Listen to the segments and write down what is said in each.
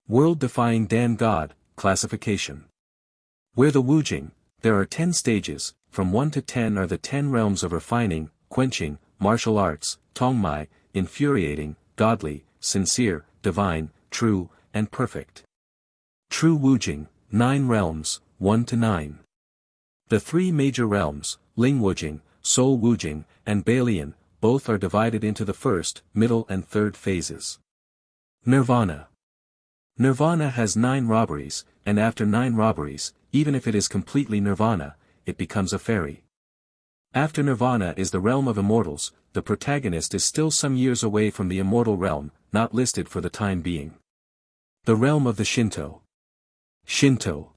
World-defying Dan God, classification. Where the Wujing, there are 10 stages, from 1 to 10 are the 10 realms of refining, quenching, martial arts, tongmai, infuriating, godly, sincere, divine, true, and perfect. True Wujing, 9 realms, 1 to 9. The 3 major realms, Ling Wujing, Soul Wujing, and Balian, both are divided into the first, middle and third phases. Nirvana. Nirvana has 9 robberies, and after 9 robberies, even if it is completely nirvana, it becomes a fairy. After nirvana is the realm of immortals, the protagonist is still some years away from the immortal realm, not listed for the time being. The realm of the Shinto. Shinto.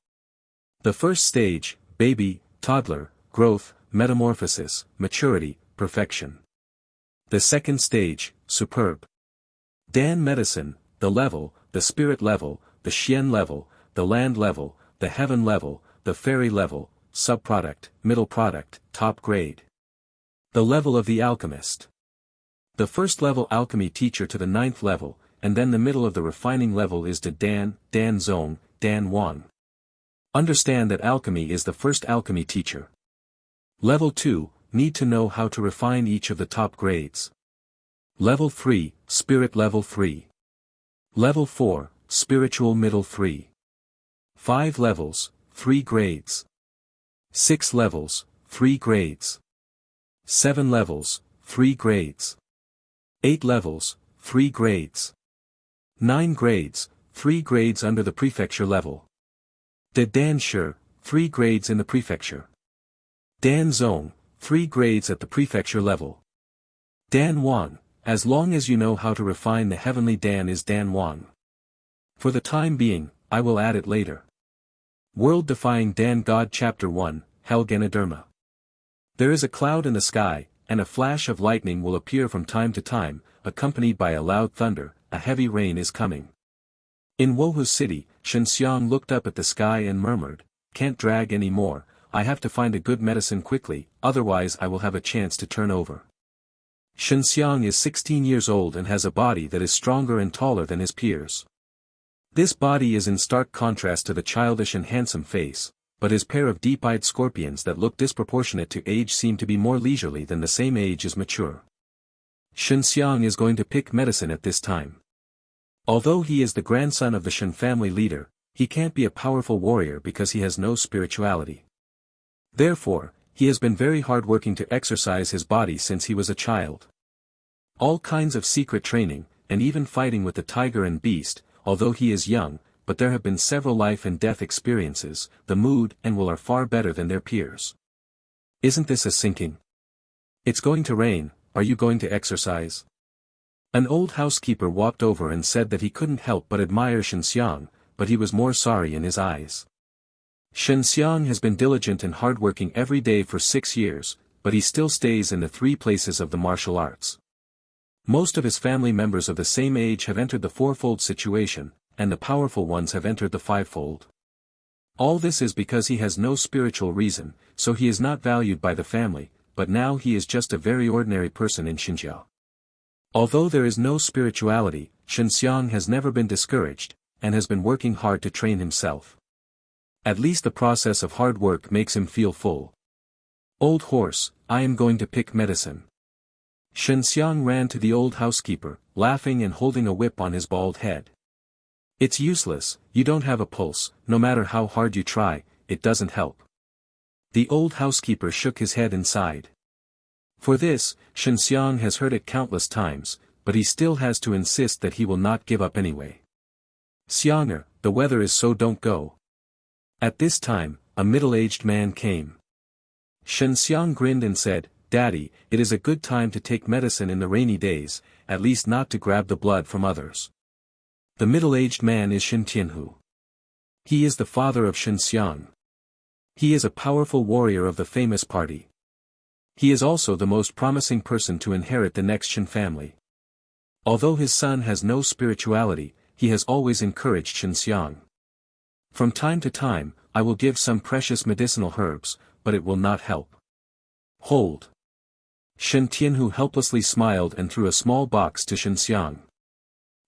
The first stage, baby, toddler, growth, metamorphosis, maturity, perfection. The second stage, superb. Dan medicine, the level, the spirit level, the Xian level, the land level, the heaven level, the fairy level, subproduct, middle product, top grade. The level of the alchemist. The first level alchemy teacher to the 9th level, and then the middle of the refining level is to Dan, Dan Zong, Dan Wang. Understand that alchemy is the first alchemy teacher. Level 2, need to know how to refine each of the top grades. Level 3, spirit level 3. Level 4, spiritual middle 3. 5 levels, 3 grades. 6 levels, 3 grades. 7 levels, 3 grades. 8 levels, 3 grades. 9 grades, 3 grades under the prefecture level. De Dan Shi, 3 grades in the prefecture. Dan Zong, 3 grades at the prefecture level. Dan Wang, as long as you know how to refine the heavenly Dan is Dan Wang. For the time being, I will add it later. World-defying Dan God Chapter 1, Hell Ganoderma. There is a cloud in the sky, and a flash of lightning will appear from time to time, accompanied by a loud thunder, a heavy rain is coming. In Wohu City, Shenxiang looked up at the sky and murmured, "Can't drag any more, I have to find a good medicine quickly, otherwise I will have a chance to turn over." Shenxiang is 16 years old and has a body that is stronger and taller than his peers. This body is in stark contrast to the childish and handsome face, but his pair of deep-eyed scorpions that look disproportionate to age seem to be more leisurely than the same age as mature. Shenxiang is going to pick medicine at this time. Although he is the grandson of the Shen family leader, he can't be a powerful warrior because he has no spirituality. Therefore, he has been very hard working to exercise his body since he was a child. All kinds of secret training, and even fighting with the tiger and beast, although he is young, but there have been several life and death experiences, the mood and will are far better than their peers. Isn't this a sinking? It's going to rain, are you going to exercise? An old housekeeper walked over and said that he couldn't help but admire Shenxiang, but he was more sorry in his eyes. Shenxiang has been diligent and hardworking every day for 6 years, but he still stays in the 3 places of the martial arts. Most of his family members of the same age have entered the 4-fold situation, and the powerful ones have entered the 5-fold. All this is because he has no spiritual reason, so he is not valued by the family, but now he is just a very ordinary person in Xinjiao. Although there is no spirituality, Shenxiang has never been discouraged, and has been working hard to train himself. At least the process of hard work makes him feel full. Old horse, I am going to pick medicine. Shenxiang ran to the old housekeeper, laughing and holding a whip on his bald head. It's useless, you don't have a pulse, no matter how hard you try, it doesn't help. The old housekeeper shook his head and sighed. For this, Shenxiang has heard it countless times, but he still has to insist that he will not give up anyway. Xianger, the weather is so don't go. At this time, a middle-aged man came. Shenxiang grinned and said, "Daddy, it is a good time to take medicine in the rainy days, at least not to grab the blood from others." The middle-aged man is Shen Tianhu. He is the father of Shenxiang. He is a powerful warrior of the famous party. He is also the most promising person to inherit the next Shen family. Although his son has no spirituality, he has always encouraged Shenxiang. From time to time, I will give some precious medicinal herbs, but it will not help. Hold. Shen Tianhu helplessly smiled and threw a small box to Shenxiang.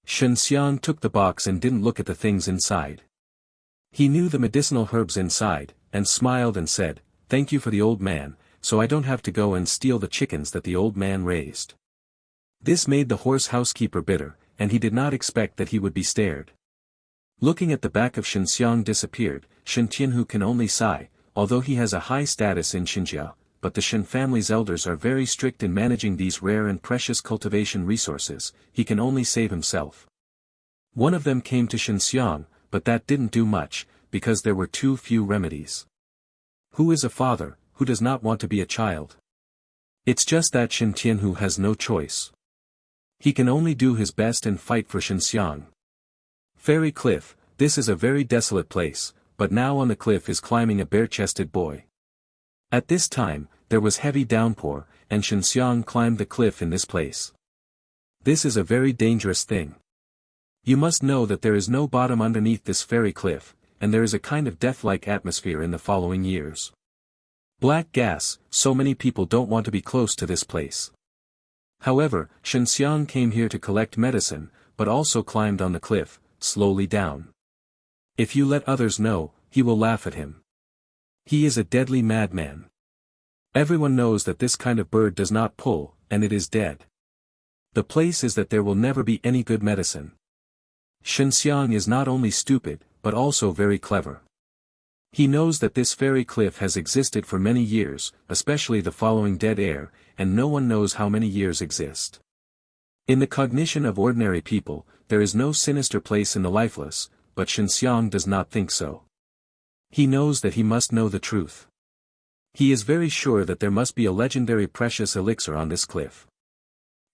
Xiang took the box and didn't look at the things inside. He knew the medicinal herbs inside, and smiled and said, "Thank you for the old man, so I don't have to go and steal the chickens that the old man raised." This made the horse housekeeper bitter, and he did not expect that he would be stared. Looking at the back of Xiang disappeared, Shen Tianhu can only sigh, although he has a high status in Xinjia, but the Shen family's elders are very strict in managing these rare and precious cultivation resources, he can only save himself. One of them came to Xiang, but that didn't do much, because there were too few remedies. Who is a father, who does not want to be a child? It's just that Shen Tianhu has no choice. He can only do his best and fight for Xiang. Fairy Cliff, this is a very desolate place, but now on the cliff is climbing a bare-chested boy. At this time, there was heavy downpour, and Xiang climbed the cliff in this place. This is a very dangerous thing. You must know that there is no bottom underneath this fairy cliff, and there is a kind of death-like atmosphere in the following years. Black gas, so many people don't want to be close to this place. However, Xiang came here to collect medicine, but also climbed on the cliff, slowly down. If you let others know, he will laugh at him. He is a deadly madman. Everyone knows that this kind of bird does not pull, and it is dead. The place is that there will never be any good medicine. Xiang is not only stupid, but also very clever. He knows that this fairy cliff has existed for many years, especially the following dead air, and no one knows how many years exist. In the cognition of ordinary people, there is no sinister place in the lifeless, but Xiang does not think so. He knows that he must know the truth. He is very sure that there must be a legendary precious elixir on this cliff.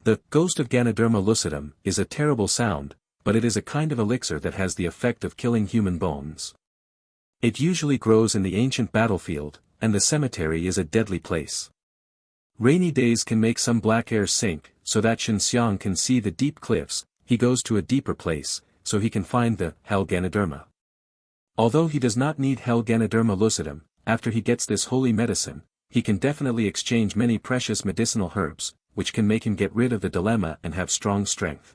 The ghost of Ganoderma lucidum is a terrible sound, but it is a kind of elixir that has the effect of killing human bones. It usually grows in the ancient battlefield, and the cemetery is a deadly place. Rainy days can make some black air sink, so that Xiang can see the deep cliffs. He goes to a deeper place, so he can find the Hell Ganoderma. Although he does not need Hell Ganoderma lucidum, after he gets this holy medicine, he can definitely exchange many precious medicinal herbs, which can make him get rid of the dilemma and have strong strength.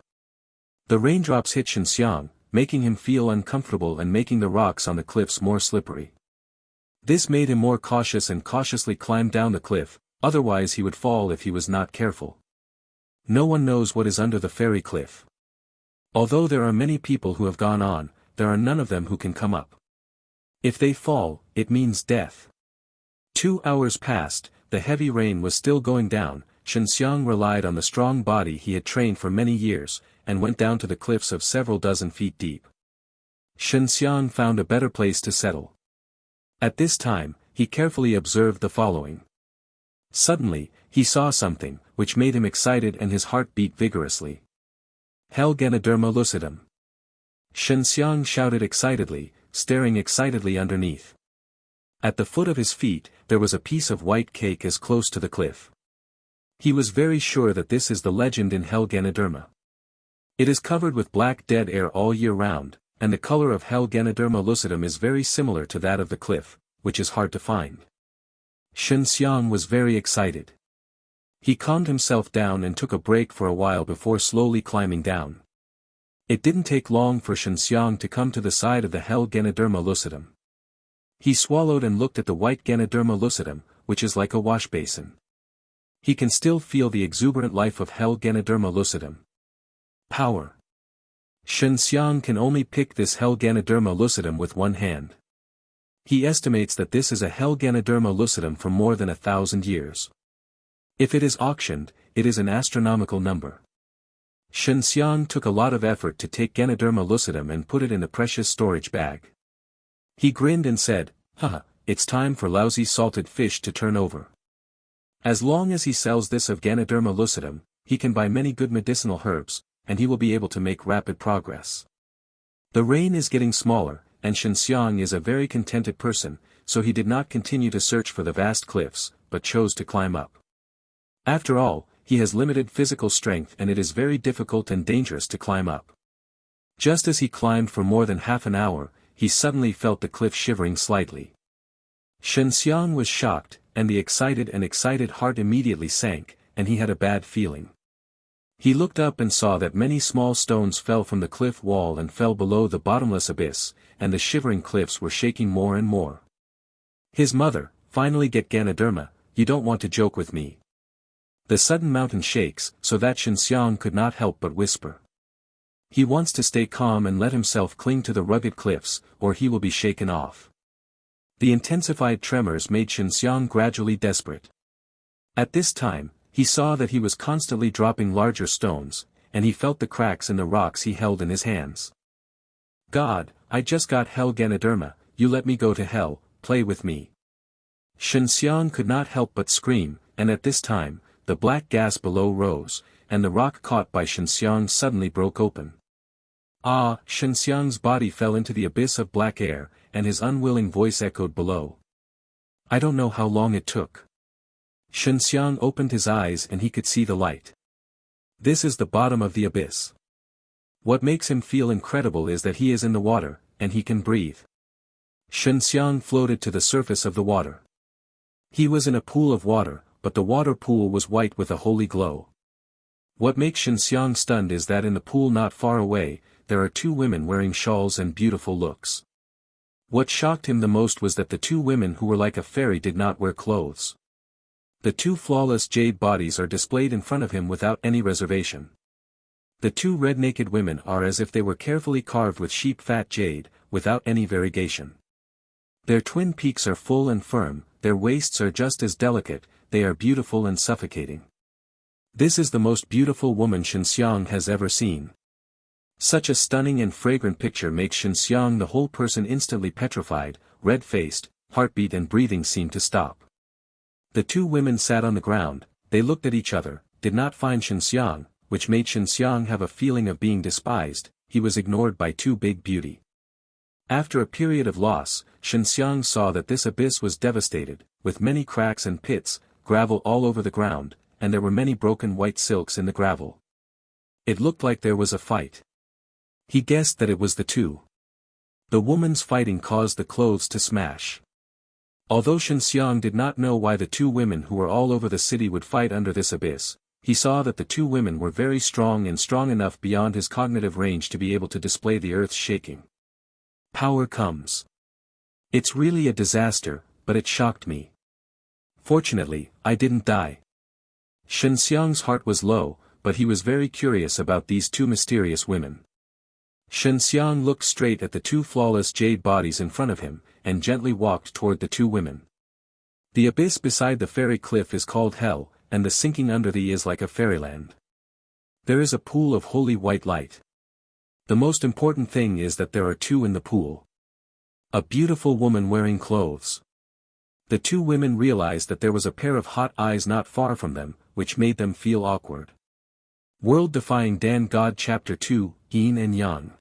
The raindrops hit Xiang, making him feel uncomfortable and making the rocks on the cliffs more slippery. This made him more cautious and cautiously climbed down the cliff, otherwise he would fall if he was not careful. No one knows what is under the fairy cliff. Although there are many people who have gone on, there are none of them who can come up. If they fall, it means death. 2 hours passed, the heavy rain was still going down. Xiang relied on the strong body he had trained for many years, and went down to the cliffs of several dozen feet deep. Xiang found a better place to settle. At this time, he carefully observed the following. Suddenly, he saw something, which made him excited and his heart beat vigorously. Hell Ganoderma lucidum. Xiang shouted excitedly, staring excitedly underneath. At the foot of his feet, there was a piece of white cake as close to the cliff. He was very sure that this is the legend in Hell Ganoderma. It is covered with black dead air all year round, and the color of Hell Ganoderma lucidum is very similar to that of the cliff, which is hard to find. Xiang was very excited. He calmed himself down and took a break for a while before slowly climbing down. It didn't take long for Xiang to come to the side of the Hell Ganoderma lucidum. He swallowed and looked at the white Ganoderma lucidum, which is like a wash basin. He can still feel the exuberant life of Hell Ganoderma lucidum. Power. Xiang can only pick this Hell Ganoderma lucidum with one hand. He estimates that this is a Hell Ganoderma lucidum for more than 1,000 years. If it is auctioned, it is an astronomical number. Xiang took a lot of effort to take Ganoderma lucidum and put it in a precious storage bag. He grinned and said, "Haha, it's time for lousy salted fish to turn over." As long as he sells this of Ganoderma lucidum, he can buy many good medicinal herbs, and he will be able to make rapid progress. The rain is getting smaller, and Xiang is a very contented person, so he did not continue to search for the vast cliffs, but chose to climb up. After all, he has limited physical strength and it is very difficult and dangerous to climb up. Just as he climbed for more than half an hour, he suddenly felt the cliff shivering slightly. Xiang was shocked, and the excited heart immediately sank, and he had a bad feeling. He looked up and saw that many small stones fell from the cliff wall and fell below the bottomless abyss, and the shivering cliffs were shaking more and more. His mother, finally get Ganoderma, you don't want to joke with me. The sudden mountain shakes, so that Shenxiang could not help but whisper. He wants to stay calm and let himself cling to the rugged cliffs, or he will be shaken off. The intensified tremors made Shenxiang gradually desperate. At this time, he saw that he was constantly dropping larger stones, and he felt the cracks in the rocks he held in his hands. God, I just got hell Ganoderma, you let me go to hell, play with me. Shenxiang could not help but scream, and at this time, the black gas below rose, and the rock caught by Shenxiang suddenly broke open. Ah! Shenxiang's body fell into the abyss of black air, and his unwilling voice echoed below. I don't know how long it took. Shenxiang opened his eyes and he could see the light. This is the bottom of the abyss. What makes him feel incredible is that he is in the water, and he can breathe. Shenxiang floated to the surface of the water. He was in a pool of water, but the water pool was white with a holy glow. What makes Shenxiang stunned is that in the pool not far away, there are two women wearing shawls and beautiful looks. What shocked him the most was that the two women who were like a fairy did not wear clothes. The two flawless jade bodies are displayed in front of him without any reservation. The two red naked women are as if they were carefully carved with sheep fat jade, without any variegation. Their twin peaks are full and firm, their waists are just as delicate, they are beautiful and suffocating. This is the most beautiful woman Shenxiang has ever seen. Such a stunning and fragrant picture makes Shenxiang the whole person instantly petrified, red-faced, heartbeat and breathing seemed to stop. The two women sat on the ground, they looked at each other, did not find Shenxiang, which made Shenxiang have a feeling of being despised, he was ignored by too big beauty. After a period of loss, Shenxiang saw that this abyss was devastated, with many cracks and pits, gravel all over the ground, and there were many broken white silks in the gravel. It looked like there was a fight. He guessed that it was the two. The woman's fighting caused the clothes to smash. Although Shenxiang did not know why the two women who were all over the city would fight under this abyss, he saw that the two women were very strong and strong enough beyond his cognitive range to be able to display the earth's shaking. Power comes. It's really a disaster, but it shocked me. Fortunately, I didn't die. Shenxiang's heart was low, but he was very curious about these two mysterious women. Shenxiang looked straight at the two flawless jade bodies in front of him, and gently walked toward the two women. The abyss beside the fairy cliff is called hell, and the sinking under the is like a fairyland. There is a pool of holy white light. The most important thing is that there are two in the pool. A beautiful woman wearing clothes. The two women realized that there was a pair of hot eyes not far from them, which made them feel awkward. World-Defying Dan God Chapter 2, Yin and Yang.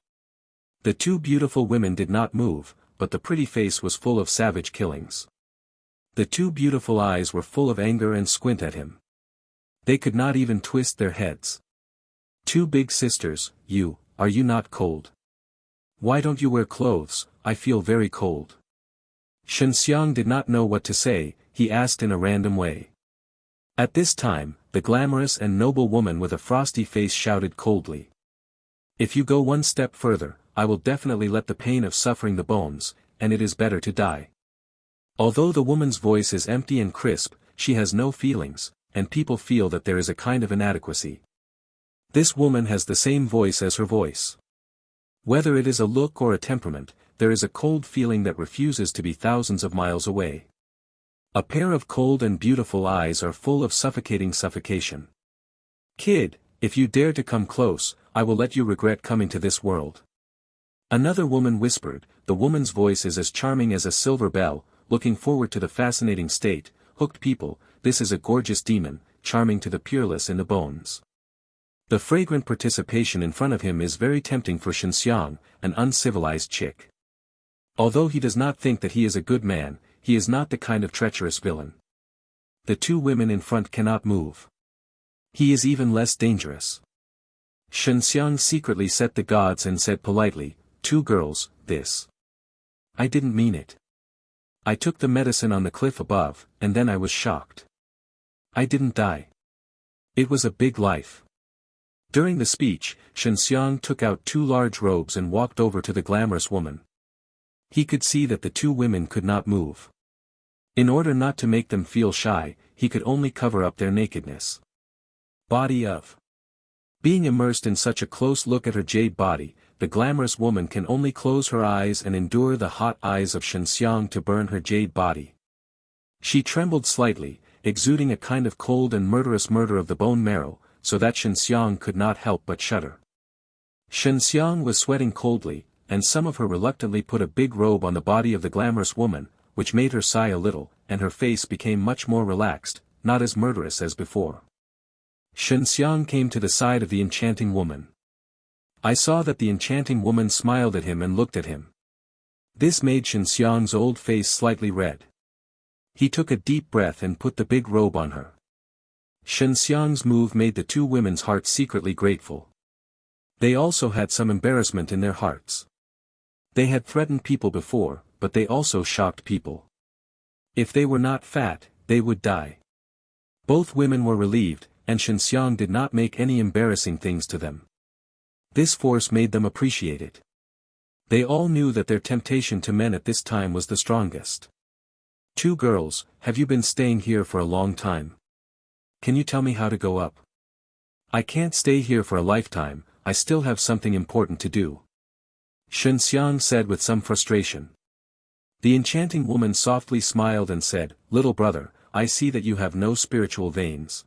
The two beautiful women did not move, but the pretty face was full of savage killings. The two beautiful eyes were full of anger and squint at him. They could not even twist their heads. Two big sisters, are you not cold? Why don't you wear clothes? I feel very cold. Shenxiang did not know what to say, he asked in a random way. At this time, the glamorous and noble woman with a frosty face shouted coldly. If you go one step further, I will definitely let the pain of suffering the bones, and it is better to die. Although the woman's voice is empty and crisp, she has no feelings, and people feel that there is a kind of inadequacy. This woman has the same voice as her voice. Whether it is a look or a temperament, there is a cold feeling that refuses to be thousands of miles away. A pair of cold and beautiful eyes are full of suffocation. Kid, if you dare to come close, I will let you regret coming to this world. Another woman whispered, the woman's voice is as charming as a silver bell, looking forward to the fascinating state, hooked people, this is a gorgeous demon, charming to the peerless in the bones. The fragrant participation in front of him is very tempting for Shenxiang, an uncivilized chick. Although he does not think that he is a good man, he is not the kind of treacherous villain. The two women in front cannot move. He is even less dangerous. Shenxiang secretly set the gods and said politely, two girls, this. I didn't mean it. I took the medicine on the cliff above, and then I was shocked. I didn't die. It was a big life. During the speech, Shenxiang took out 2 large robes and walked over to the glamorous woman. He could see that the 2 women could not move. In order not to make them feel shy, he could only cover up their nakedness. Body of. Being immersed in such a close look at her jade body, the glamorous woman can only close her eyes and endure the hot eyes of Shenxiang to burn her jade body. She trembled slightly, exuding a kind of cold and murderous murder of the bone marrow, so that Shenxiang could not help but shudder. Shenxiang was sweating coldly, and some of her reluctantly put a big robe on the body of the glamorous woman, which made her sigh a little, and her face became much more relaxed, not as murderous as before. Shenxiang came to the side of the enchanting woman. I saw that the enchanting woman smiled at him and looked at him. This made Shenxiang's old face slightly red. He took a deep breath and put the big robe on her. Shenxiang's move made the 2 women's hearts secretly grateful. They also had some embarrassment in their hearts. They had threatened people before, but they also shocked people. If they were not fat, they would die. Both women were relieved, and Shenxiang did not make any embarrassing things to them. This force made them appreciate it. They all knew that their temptation to men at this time was the strongest. 2 girls, have you been staying here for a long time? Can you tell me how to go up? I can't stay here for a lifetime, I still have something important to do. Shenxiang said with some frustration. The enchanting woman softly smiled and said, Little brother, I see that you have no spiritual veins.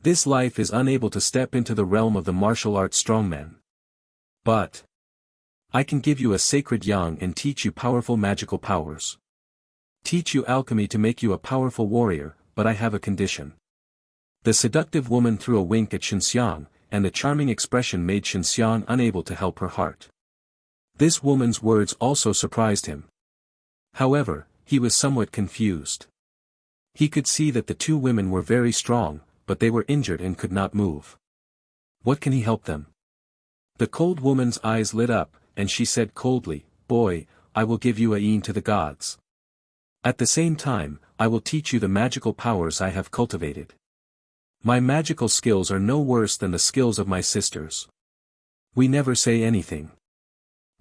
This life is unable to step into the realm of the martial arts strongman. But I can give you a sacred yang and teach you powerful magical powers. Teach you alchemy to make you a powerful warrior, but I have a condition. The seductive woman threw a wink at Shenxiang, and the charming expression made Shenxiang unable to help her heart. This woman's words also surprised him. However, he was somewhat confused. He could see that the 2 women were very strong, but they were injured and could not move. What can he help them? The cold woman's eyes lit up, and she said coldly, Boy, I will give you a yin to the gods. At the same time, I will teach you the magical powers I have cultivated. My magical skills are no worse than the skills of my sisters. We never say anything.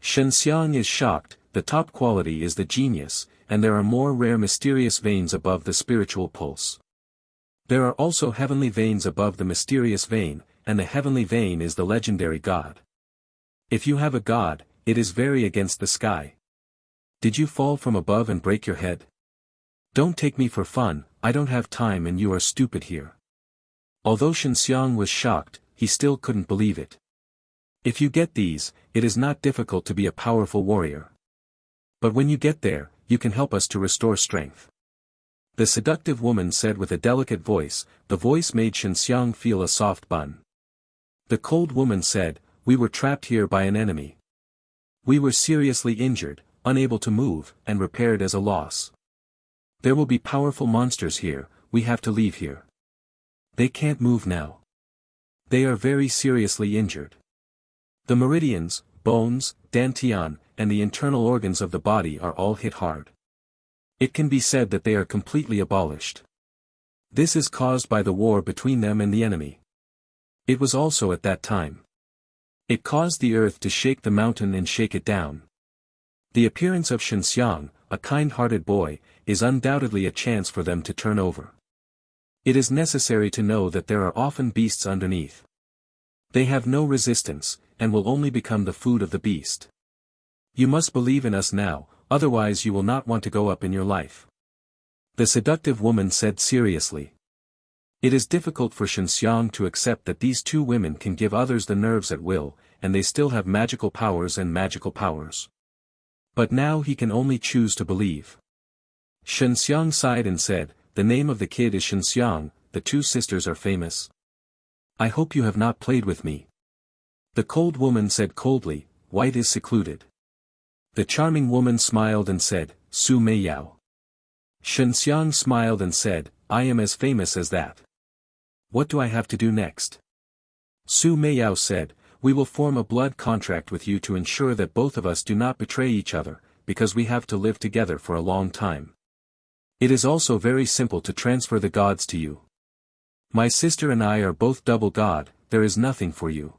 Shenxiang is shocked, the top quality is the genius, and there are more rare mysterious veins above the spiritual pulse. There are also heavenly veins above the mysterious vein, and the heavenly vein is the legendary god. If you have a god, it is very against the sky. Did you fall from above and break your head? Don't take me for fun, I don't have time and you are stupid here. Although Shenxiang was shocked, he still couldn't believe it. If you get these, it is not difficult to be a powerful warrior. But when you get there, you can help us to restore strength. The seductive woman said with a delicate voice, the voice made Shenxiang feel a soft bun. The cold woman said, We were trapped here by an enemy. We were seriously injured, unable to move, and repaired as a loss. There will be powerful monsters here, we have to leave here. They can't move now. They are very seriously injured. The meridians, bones, dantian, and the internal organs of the body are all hit hard. It can be said that they are completely abolished. This is caused by the war between them and the enemy. It was also at that time. It caused the earth to shake the mountain and shake it down. The appearance of Shenxiang, a kind-hearted boy, is undoubtedly a chance for them to turn over. It is necessary to know that there are often beasts underneath. They have no resistance, and will only become the food of the beast. You must believe in us now, otherwise you will not want to go up in your life. The seductive woman said seriously. It is difficult for Shenxiang to accept that these 2 women can give others the nerves at will, and they still have magical powers and magical powers. But now he can only choose to believe. Shenxiang sighed and said, The name of the kid is Shenxiang, the 2 sisters are famous. I hope you have not played with me. The cold woman said coldly, White is secluded. The charming woman smiled and said, Su Mei Yao. Shenxiang smiled and said, I am as famous as that. What do I have to do next? Su Mei Yao said, We will form a blood contract with you to ensure that both of us do not betray each other, because we have to live together for a long time. It is also very simple to transfer the gods to you. My sister and I are both double god, there is nothing for you.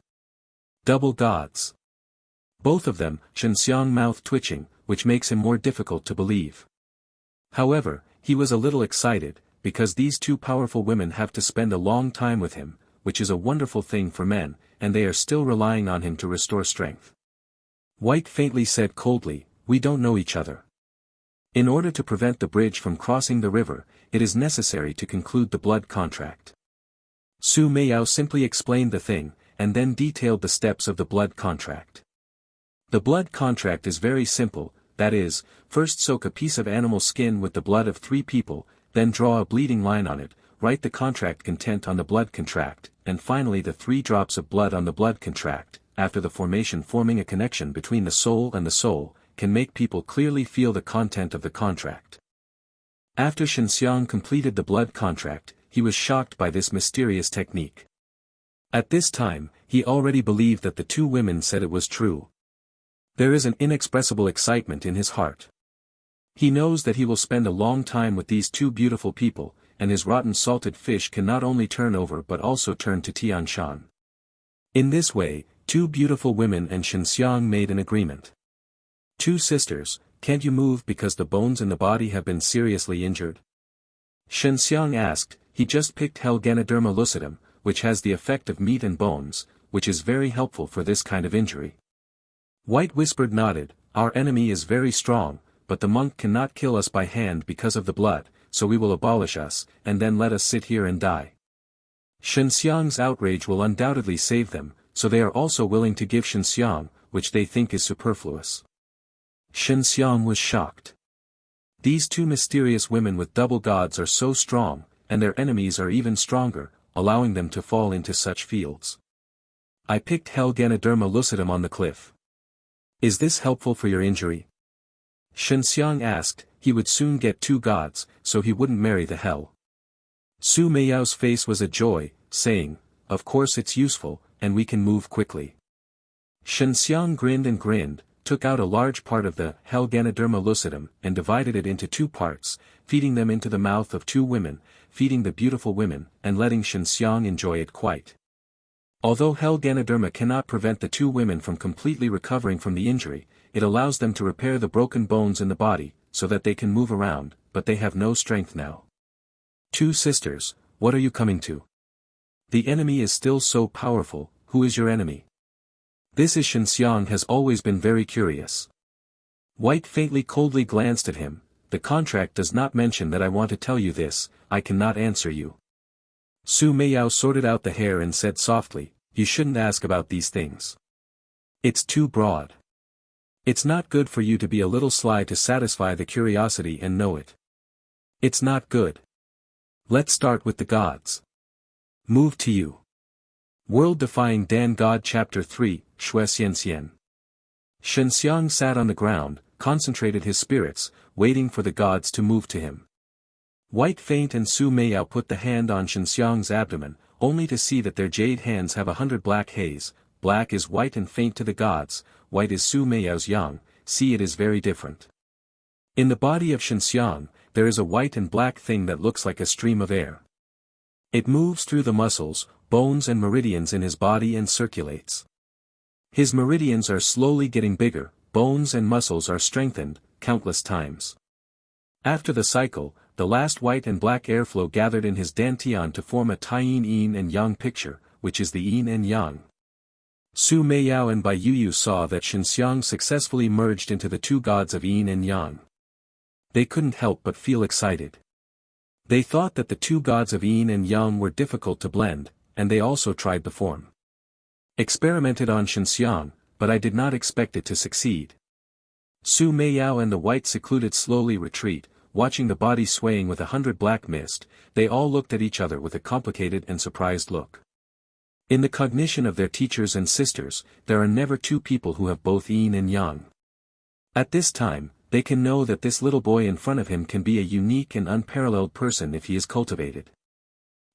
Double gods. Both of them, Shenxiang mouth twitching, which makes him more difficult to believe. However, he was a little excited, because these two powerful women have to spend a long time with him, which is a wonderful thing for men, and they are still relying on him to restore strength. White faintly said coldly, "We don't know each other. In order to prevent the bridge from crossing the river, it is necessary to conclude the blood contract." Su Meiyao simply explained the thing, and then detailed the steps of the blood contract. The blood contract is very simple, that is, first soak a piece of animal skin with the blood of 3 people, then draw a bleeding line on it, write the contract content on the blood contract, and finally the 3 drops of blood on the blood contract, after the forming a connection between the soul and the soul, can make people clearly feel the content of the contract. After Shenxiang completed the blood contract, he was shocked by this mysterious technique. At this time, he already believed that the 2 women said it was true. There is an inexpressible excitement in his heart. He knows that he will spend a long time with these 2 beautiful people, and his rotten salted fish can not only turn over but also turn to Tian Shan. In this way, 2 beautiful women and Shenxiang made an agreement. "2 sisters, can't you move because the bones in the body have been seriously injured?" Shenxiang asked. He just picked Helganoderma lucidum, which has the effect of meat and bones, which is very helpful for this kind of injury. White whispered nodded, "Our enemy is very strong, but the monk cannot kill us by hand because of the blood, so we will abolish us, and then let us sit here and die." Shenxiang's outrage will undoubtedly save them, so they are also willing to give Shenxiang, which they think is superfluous. Shenxiang was shocked. These 2 mysterious women with double gods are so strong, and their enemies are even stronger, allowing them to fall into such fields. "I picked Helganoderma lucidum on the cliff. Is this helpful for your injury?" Shenxiang asked. He would soon get 2 gods, so he wouldn't marry the hell. Su Meiyao's face was a joy, saying, "Of course it's useful, and we can move quickly." Shenxiang grinned, took out a large part of the Helganoderma lucidum and divided it into 2 parts, feeding them into the mouth of 2 women, feeding the beautiful women, and letting Shenxiang enjoy it quite. Although Helganoderma cannot prevent the 2 women from completely recovering from the injury, it allows them to repair the broken bones in the body, so that they can move around, but they have no strength now. "2 sisters, what are you coming to? The enemy is still so powerful. Who is your enemy?" This is Shenxiang has always been very curious. White faintly coldly glanced at him. "The contract does not mention that. I want to tell you this, I cannot answer you." Su Meiyao sorted out the hair and said softly, "You shouldn't ask about these things. It's too broad. It's not good for you to be a little sly to satisfy the curiosity and know it. It's not good. Let's start with the gods. Move to you." World-Defying Dan God Chapter 3, Shui Xianxian. Shenxiang sat on the ground, concentrated his spirits, waiting for the gods to move to him. White Faint and Su Meiyao put the hand on Shenxiang's abdomen, only to see that their jade hands have 100 black haze. Black is white and faint to the gods, white is Su Meiyao's yang, see it is very different. In the body of Shenxiang, there is a white and black thing that looks like a stream of air. It moves through the muscles, bones and meridians in his body and circulates. His meridians are slowly getting bigger, bones and muscles are strengthened, countless times. After the cycle, the last white and black airflow gathered in his dantian to form a Taiyin yin and yang picture, which is the yin and yang. Su Meiyao and Bai Yuyu saw that Shenxiang successfully merged into the 2 gods of yin and yang. They couldn't help but feel excited. They thought that the 2 gods of yin and yang were difficult to blend, and they also tried the form. Experimented on Shenxiang, but I did not expect it to succeed. Su Meiyao and the white secluded slowly retreat, watching the body swaying with 100 black mist. They all looked at each other with a complicated and surprised look. In the cognition of their teachers and sisters, there are never 2 people who have both yin and yang. At this time, they can know that this little boy in front of him can be a unique and unparalleled person if he is cultivated.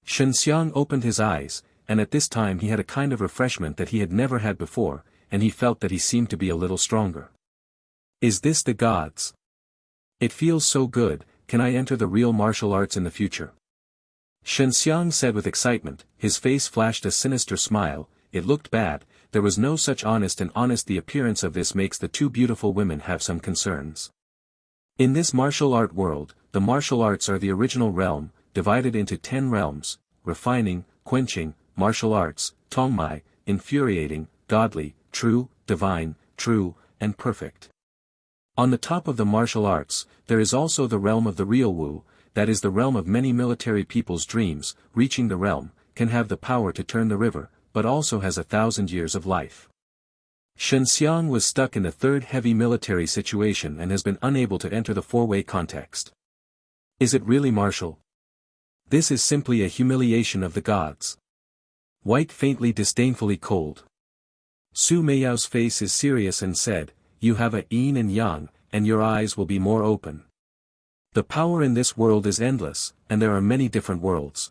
Shenxiang opened his eyes, and at this time he had a kind of refreshment that he had never had before, and he felt that he seemed to be a little stronger. "Is this the gods? It feels so good. Can I enter the real martial arts in the future?" Shen Xiang said with excitement, his face flashed a sinister smile. It looked bad, there was no such honest the appearance of this makes the two beautiful women have some concerns. In this martial art world, the martial arts are the original realm, divided into 10 realms: refining, quenching, martial arts, tongmai, infuriating, godly, true, divine, true, and perfect. On the top of the martial arts, there is also the realm of the real Wu, that is the realm of many military people's dreams. Reaching the realm, can have the power to turn the river, but also has 1,000 years of life. Shen Xiang was stuck in the third heavy military situation and has been unable to enter the four-way context. Is it really martial? This is simply a humiliation of the gods. White faintly disdainfully cold. Su Meiyao's face is serious and said, you have a yin and yang, and your eyes will be more open. The power in this world is endless, and there are many different worlds.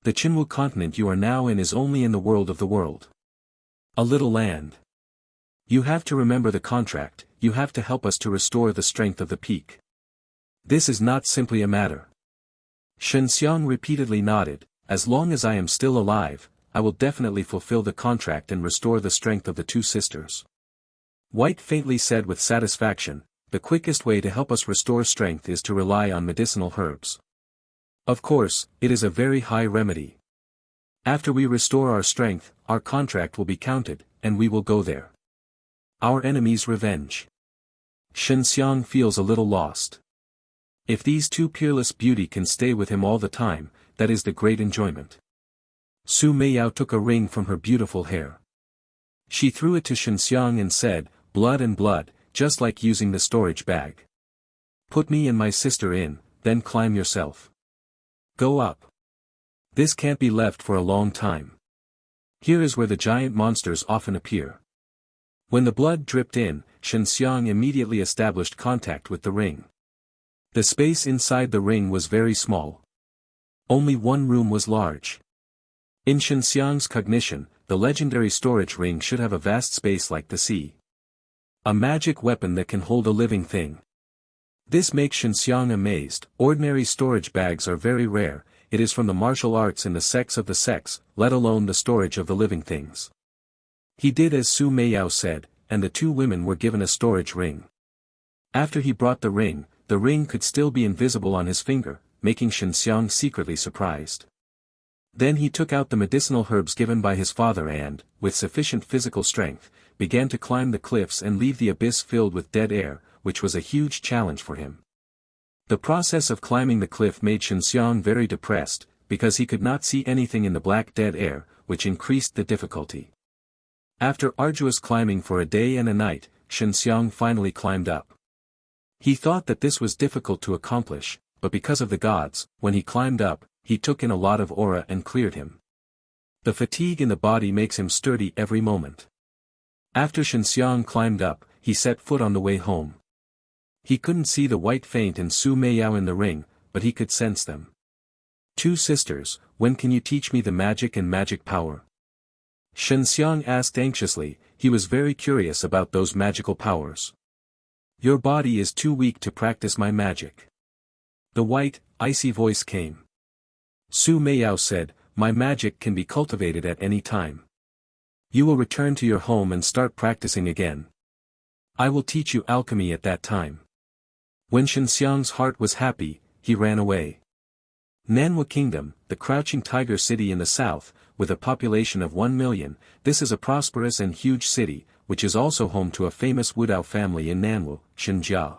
The Qinwu continent you are now in is only in the world of the world. A little land. You have to remember the contract, you have to help us to restore the strength of the peak. This is not simply a matter. Shen Xiang repeatedly nodded, as long as I am still alive, I will definitely fulfill the contract and restore the strength of the two sisters. White faintly said with satisfaction, the quickest way to help us restore strength is to rely on medicinal herbs. Of course, it is a very high remedy. After we restore our strength, our contract will be counted, and we will go there. Our enemy's revenge. Shen Xiang feels a little lost. If these two peerless beauty can stay with him all the time, that is the great enjoyment. Su Meiyao took a ring from her beautiful hair. She threw it to Shen Xiang and said, blood and blood, just like using the storage bag. Put me and my sister in, then climb yourself. Go up. This can't be left for a long time. Here is where the giant monsters often appear. When the blood dripped in, Shen Xiang immediately established contact with the ring. The space inside the ring was very small. Only one room was large. In Shen Xiang's cognition, the legendary storage ring should have a vast space like the sea. A magic weapon that can hold a living thing. This makes Shen Xiang amazed. Ordinary storage bags are very rare, it is from the martial arts in the sects of the sects, let alone the storage of the living things. He did as Su Meiyao said, and the two women were given a storage ring. After he brought the ring could still be invisible on his finger, making Shen Xiang secretly surprised. Then he took out the medicinal herbs given by his father and, with sufficient physical strength, began to climb the cliffs and leave the abyss filled with dead air, which was a huge challenge for him. The process of climbing the cliff made Shen Xiang very depressed, because he could not see anything in the black dead air, which increased the difficulty. After arduous climbing for a day and a night, Shen Xiang finally climbed up. He thought that this was difficult to accomplish, but because of the gods, when he climbed up, he took in a lot of aura and cleared him. The fatigue in the body makes him sturdy every moment. After Shen Xiang climbed up, he set foot on the way home. He couldn't see the white feint and Su Meiyao in the ring, but he could sense them. Two sisters, when can you teach me the magic and magic power? Shen Xiang asked anxiously, he was very curious about those magical powers. Your body is too weak to practice my magic. The white, icy voice came. Su Meiyao said, my magic can be cultivated at any time. You will return to your home and start practicing again. I will teach you alchemy at that time. When Shen Xiang's heart was happy, he ran away. Nanhua Kingdom, the crouching tiger city in the south, with a population of 1 million, this is a prosperous and huge city, which is also home to a famous Wudao family in Nanhua, Shenjia.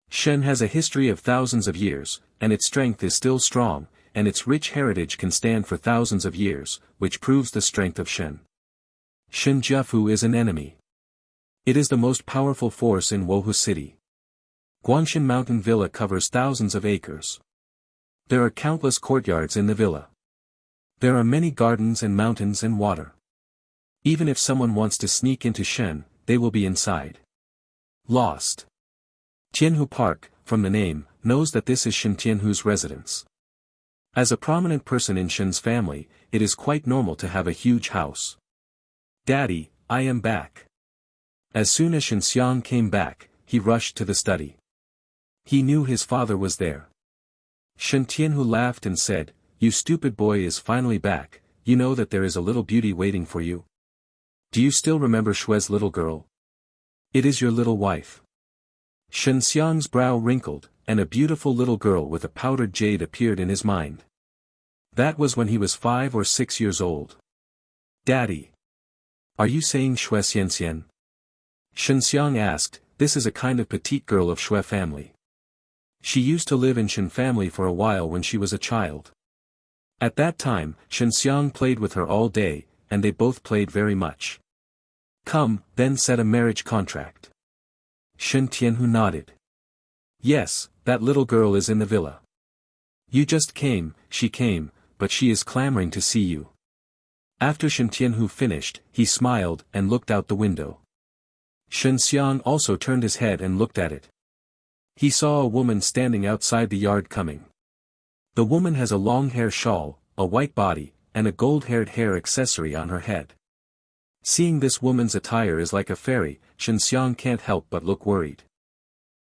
Shen has a history of thousands of years, and its strength is still strong, and its rich heritage can stand for thousands of years, which proves the strength of Shen. Shenjiafu is an enemy. It is the most powerful force in Wohu City. Guangshan Mountain Villa covers thousands of acres. There are countless courtyards in the villa. There are many gardens and mountains and water. Even if someone wants to sneak into Shen, they will be inside. Lost. Tianhu Park, from the name, knows that this is Shen Tianhu's residence. As a prominent person in Shen's family, it is quite normal to have a huge house. Daddy, I am back. As soon as Shen Xiang came back, he rushed to the study. He knew his father was there. Shen Tianhu laughed and said, you stupid boy is finally back, you know that there is a little beauty waiting for you. Do you still remember Shue's little girl? It is your little wife. Shen Xiang's brow wrinkled, and a beautiful little girl with a powdered jade appeared in his mind. That was when he was 5 or 6 years old. Daddy. Are you saying Shui Xianxian? Shen Xiang asked. This is a kind of petite girl of Shui family. She used to live in Shen family for a while when she was a child. At that time, Shen Xiang played with her all day, and they both played very much. Come, then set a marriage contract. Shen Tianhu nodded. Yes, that little girl is in the villa. You just came, she came, but she is clamoring to see you. After Shen Tianhu finished, he smiled and looked out the window. Shen Xiang also turned his head and looked at it. He saw a woman standing outside the yard coming. The woman has a long hair shawl, a white body, and a gold-haired hair accessory on her head. Seeing this woman's attire is like a fairy, Shen Xiang can't help but look worried.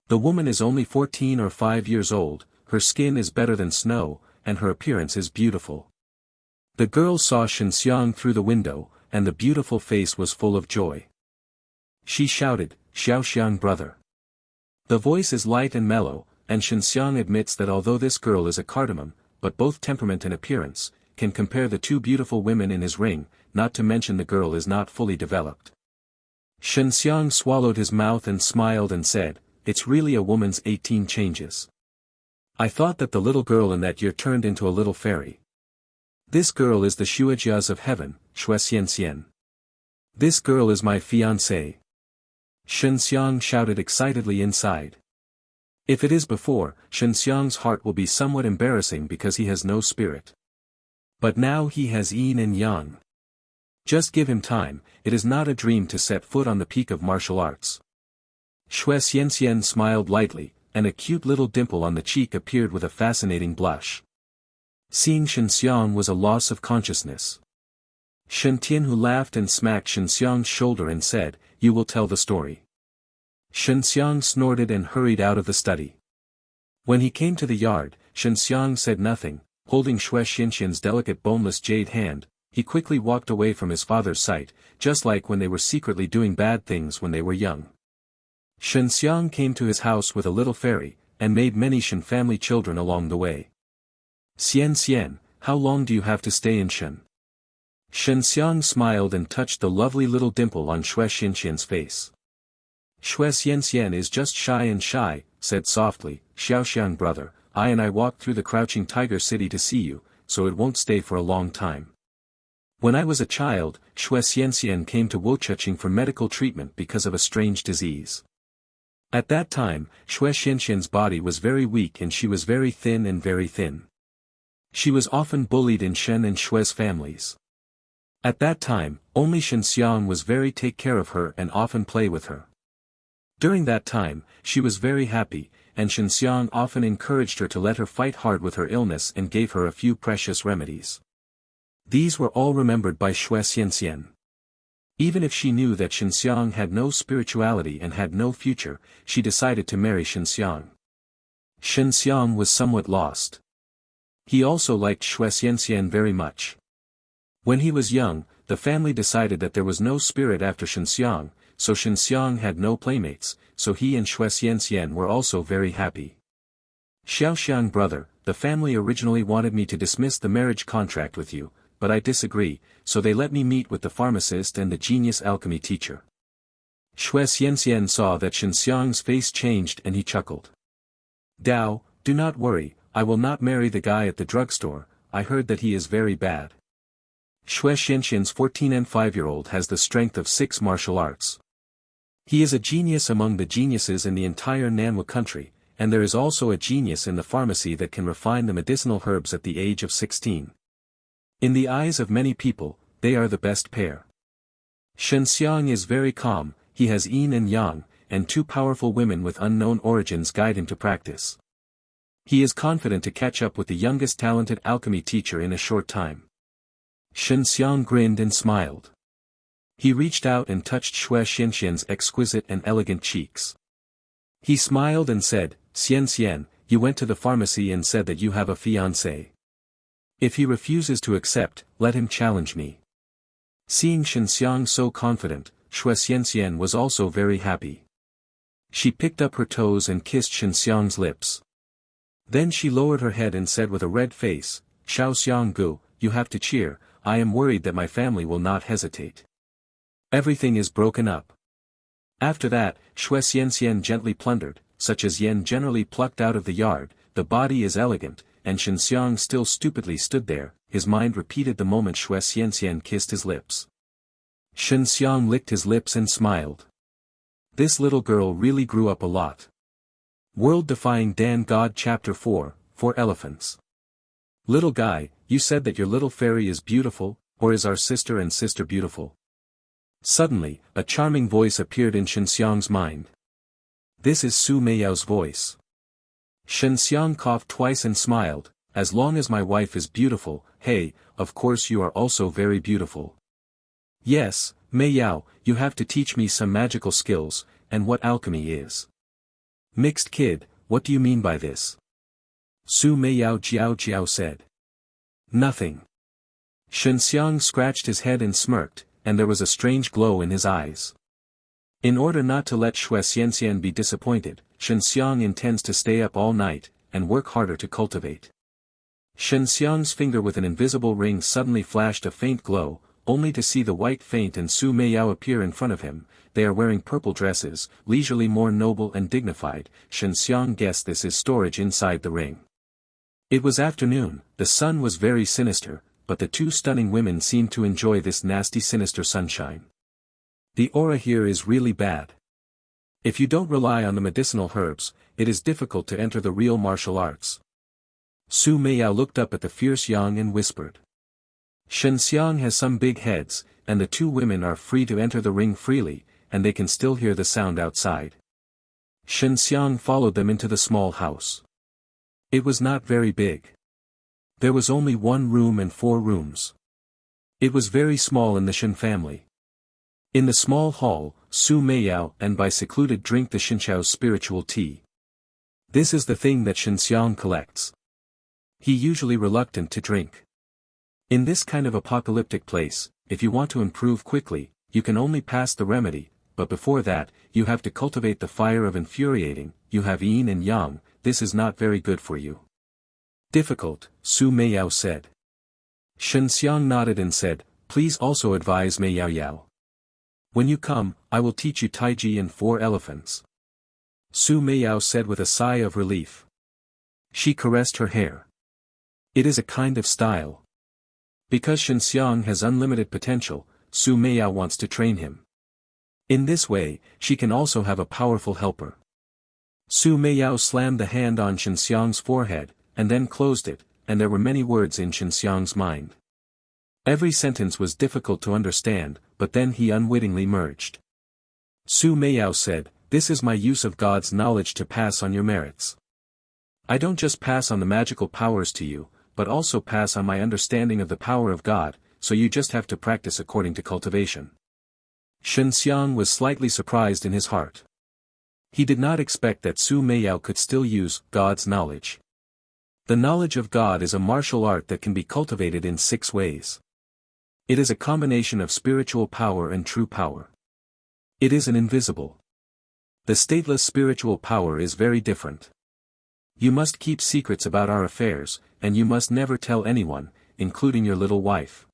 The woman is only 14 or 5 years old, her skin is better than snow, and her appearance is beautiful. The girl saw Shen Xiang through the window, and the beautiful face was full of joy. She shouted, Xiaoxiang brother. The voice is light and mellow, and Shen Xiang admits that although this girl is a cardamom, but both temperament and appearance, can compare the two beautiful women in his ring, not to mention the girl is not fully developed. Shen Xiang swallowed his mouth and smiled and said, it's really a woman's 18 changes. I thought that the little girl in that year turned into a little fairy. This girl is the Shuejias of heaven, Shui Xianxian. This girl is my fiancée. Shen Xiang shouted excitedly inside. If it is before, Shen Xiang's heart will be somewhat embarrassing because he has no spirit. But now he has yin and yang. Just give him time, it is not a dream to set foot on the peak of martial arts. Shui Xianxian smiled lightly, and a cute little dimple on the cheek appeared with a fascinating blush. Seeing Shen Xiang was a loss of consciousness. Shen Tianhu laughed and smacked Shen Xiang's shoulder and said, you will tell the story. Shen Xiang snorted and hurried out of the study. When he came to the yard, Shen Xiang said nothing, holding Shui Xianxian's delicate boneless jade hand, he quickly walked away from his father's sight, just like when they were secretly doing bad things when they were young. Shen Xiang came to his house with a little fairy, and made many Shen family children along the way. Xian, how long do you have to stay in Shen? Shen Xiang smiled and touched the lovely little dimple on Shui Xianxian's face. Shui Xianxian is just shy, said softly, Xiaoxiang brother, I walked through the crouching tiger city to see you, so it won't stay for a long time. When I was a child, Shui Xianxian came to Wocheching for medical treatment because of a strange disease. At that time, Shui Xianxian's body was very weak and she was very thin and very thin. She was often bullied in Shen and Shui's families. At that time, only Shen Xiang was very take care of her and often play with her. During that time, she was very happy, and Shen Xiang often encouraged her to let her fight hard with her illness and gave her a few precious remedies. These were all remembered by Shui Xianxian. Even if she knew that Shen Xiang had no spirituality and had no future, she decided to marry Shen Xiang. Shen Xiang was somewhat lost. He also liked Shui Xianxian very much. When he was young, the family decided that there was no spirit after Shen Xiang, so Shen Xiang had no playmates, so he and Shui Xianxian were also very happy. Xiaoxiang brother, the family originally wanted me to dismiss the marriage contract with you, but I disagree, so they let me meet with the pharmacist and the genius alchemy teacher. Shui Xianxian saw that Shen Xiang's face changed and he chuckled. Dao, do not worry, I will not marry the guy at the drugstore, I heard that he is very bad. Shui Xianxian's 14 and 5-year-old has the strength of 6 martial arts. He is a genius among the geniuses in the entire Nanhua country, and there is also a genius in the pharmacy that can refine the medicinal herbs at the age of 16. In the eyes of many people, they are the best pair. Shen Xiang is very calm, he has yin and yang, and 2 powerful women with unknown origins guide him to practice. He is confident to catch up with the youngest talented alchemy teacher in a short time. Shen Xiang grinned and smiled. He reached out and touched Shui Xianxian's exquisite and elegant cheeks. He smiled and said, Xian, you went to the pharmacy and said that you have a fiancé. If he refuses to accept, let him challenge me. Seeing Shenxiang so confident, Xue Xianxian was also very happy. She picked up her toes and kissed Shenxiang's lips. Then she lowered her head and said with a red face, Xiao Xianggu, you have to cheer, I am worried that my family will not hesitate. Everything is broken up. After that, Xue Xianxian gently plundered, such as yen generally plucked out of the yard, the body is elegant, and Shenxiang still stupidly stood there, his mind repeated the moment Xue Xianxian kissed his lips. Shenxiang licked his lips and smiled. This little girl really grew up a lot. World-Defying Dan God Chapter 4, 4 Elephants. Little guy, you said that your little fairy is beautiful, or is our sister and sister beautiful? Suddenly, a charming voice appeared in Shenxiang's mind. This is Su Meiyao's voice. Shenxiang coughed twice and smiled, as long as my wife is beautiful, hey, of course you are also very beautiful. Yes, Meiyao, you have to teach me some magical skills, and what alchemy is. Mixed kid, what do you mean by this? Su Meiyao Jiao said. Nothing. Shenxiang scratched his head and smirked, and there was a strange glow in his eyes. In order not to let Xue Xianxian be disappointed, Shenxiang intends to stay up all night, and work harder to cultivate. Shenxiang's finger with an invisible ring suddenly flashed a faint glow, only to see the white feint and Su Meiyao appear in front of him. They are wearing purple dresses, leisurely more noble and dignified. Shenxiang guessed this is storage inside the ring. It was afternoon, the sun was very sinister, but the two stunning women seemed to enjoy this nasty sinister sunshine. The aura here is really bad. If you don't rely on the medicinal herbs, it is difficult to enter the real martial arts. Su Meiyao looked up at the fierce yang and whispered. Shenxiang has some big heads, and the two women are free to enter the ring freely, and they can still hear the sound outside. Shenxiang followed them into the small house. It was not very big. There was only 1 room and 4 rooms. It was very small in the Shen family. In the small hall, Su Meiyao and Bai secluded drink the Shinchao's spiritual tea. This is the thing that Shenxiang collects. He usually reluctant to drink. In this kind of apocalyptic place, if you want to improve quickly, you can only pass the remedy, but before that, you have to cultivate the fire of infuriating. You have yin and yang, this is not very good for you. Difficult, Su Meiyao said. Shenxiang nodded and said, please also advise Meiyao Yao. When you come, I will teach you Taiji and 4 elephants. Su Meiyao said with a sigh of relief. She caressed her hair. It is a kind of style. Because Shenxiang has unlimited potential, Su Meiyao wants to train him. In this way, she can also have a powerful helper. Su Meiyao slammed the hand on Shenxiang's forehead, and then closed it, and there were many words in Shenxiang's mind. Every sentence was difficult to understand, but then he unwittingly merged. Su Meiyao said, this is my use of God's knowledge to pass on your merits. I don't just pass on the magical powers to you, but also pass on my understanding of the power of God, so you just have to practice according to cultivation. Shenxiang was slightly surprised in his heart. He did not expect that Su Meiyao could still use God's knowledge. The knowledge of God is a martial art that can be cultivated in 6 ways. It is a combination of spiritual power and true power. It is an invisible. The stateless spiritual power is very different. You must keep secrets about our affairs, and you must never tell anyone, including your little wife.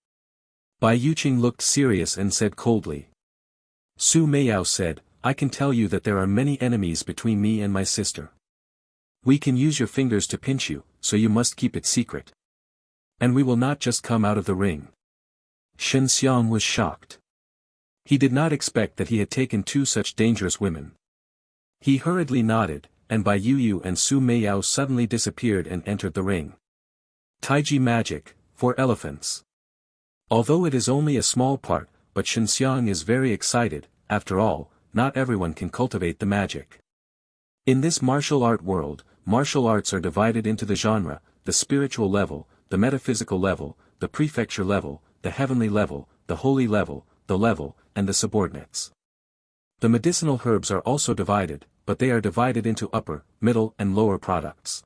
Bai Yuqing looked serious and said coldly. Su Meiyao said, I can tell you that there are many enemies between me and my sister. We can use your fingers to pinch you, so you must keep it secret. And we will not just come out of the ring. Shenxiang was shocked. He did not expect that he had taken 2 such dangerous women. He hurriedly nodded, and Bai Yu and Su Meiyao suddenly disappeared and entered the ring. Taiji magic, 4 elephants. Although it is only a small part, but Shenxiang is very excited. After all, not everyone can cultivate the magic. In this martial art world, martial arts are divided into the genre, the spiritual level, the metaphysical level, the prefecture level, the heavenly level, the holy level, the level, and the subordinates. The medicinal herbs are also divided, but they are divided into upper, middle and lower products.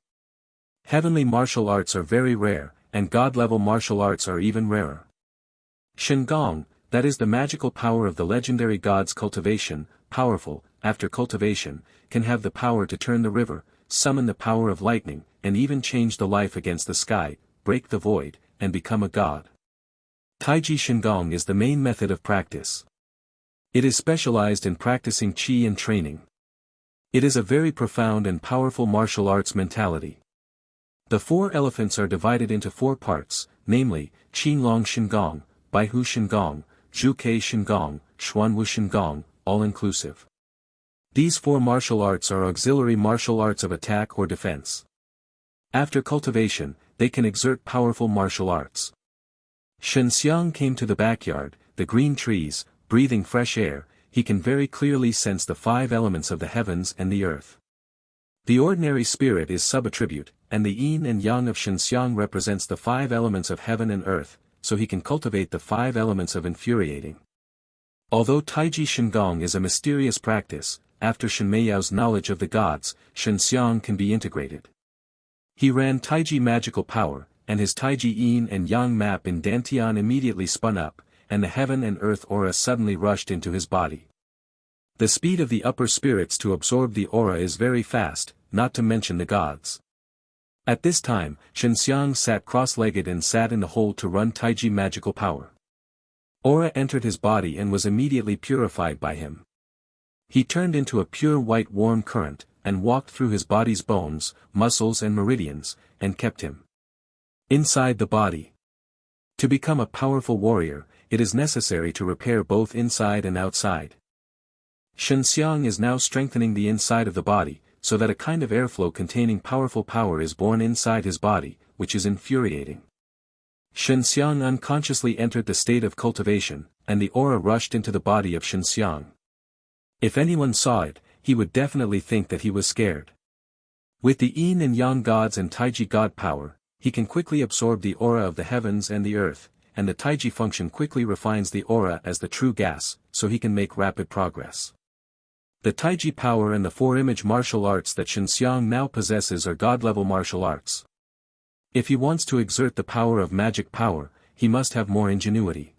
Heavenly martial arts are very rare, and God-level martial arts are even rarer. Shengong, that is the magical power of the legendary god's cultivation, powerful, after cultivation, can have the power to turn the river, summon the power of lightning, and even change the life against the sky, break the void, and become a god. Taiji Shengong is the main method of practice. It is specialized in practicing qi and training. It is a very profound and powerful martial arts mentality. The 4 elephants are divided into 4 parts, namely, Qinglong Shengong, Baihu Shengong, Zhuke Shengong, Xuanwu Shengong, all-inclusive. These 4 martial arts are auxiliary martial arts of attack or defense. After cultivation, they can exert powerful martial arts. Shenxiang came to the backyard, the green trees, breathing fresh air. He can very clearly sense the 5 elements of the heavens and the earth. The ordinary spirit is subattribute, and the yin and yang of Shenxiang represents the 5 elements of heaven and earth, so he can cultivate the 5 elements of infuriating. Although Taiji Shengong is a mysterious practice, after Shenmeiyao's knowledge of the gods, Shenxiang can be integrated. He ran Taiji magical power, and his Taiji yin and yang map in Dantian immediately spun up, and the heaven and earth aura suddenly rushed into his body. The speed of the upper spirits to absorb the aura is very fast, not to mention the gods. At this time, Shenxiang sat cross-legged and sat in the hole to run Taiji magical power. Aura entered his body and was immediately purified by him. He turned into a pure white warm current, and walked through his body's bones, muscles and meridians, and kept him inside the body. To become a powerful warrior, it is necessary to repair both inside and outside. Shenxiang is now strengthening the inside of the body, so that a kind of airflow containing powerful power is born inside his body, which is infuriating. Shenxiang unconsciously entered the state of cultivation, and the aura rushed into the body of Shenxiang. If anyone saw it, he would definitely think that he was scared. With the yin and yang gods and Taiji god power, he can quickly absorb the aura of the heavens and the earth, and the Taiji function quickly refines the aura as the true gas, so he can make rapid progress. The Taiji power and the 4-image martial arts that Shenxiang now possesses are god-level martial arts. If he wants to exert the power of magic power, he must have more ingenuity.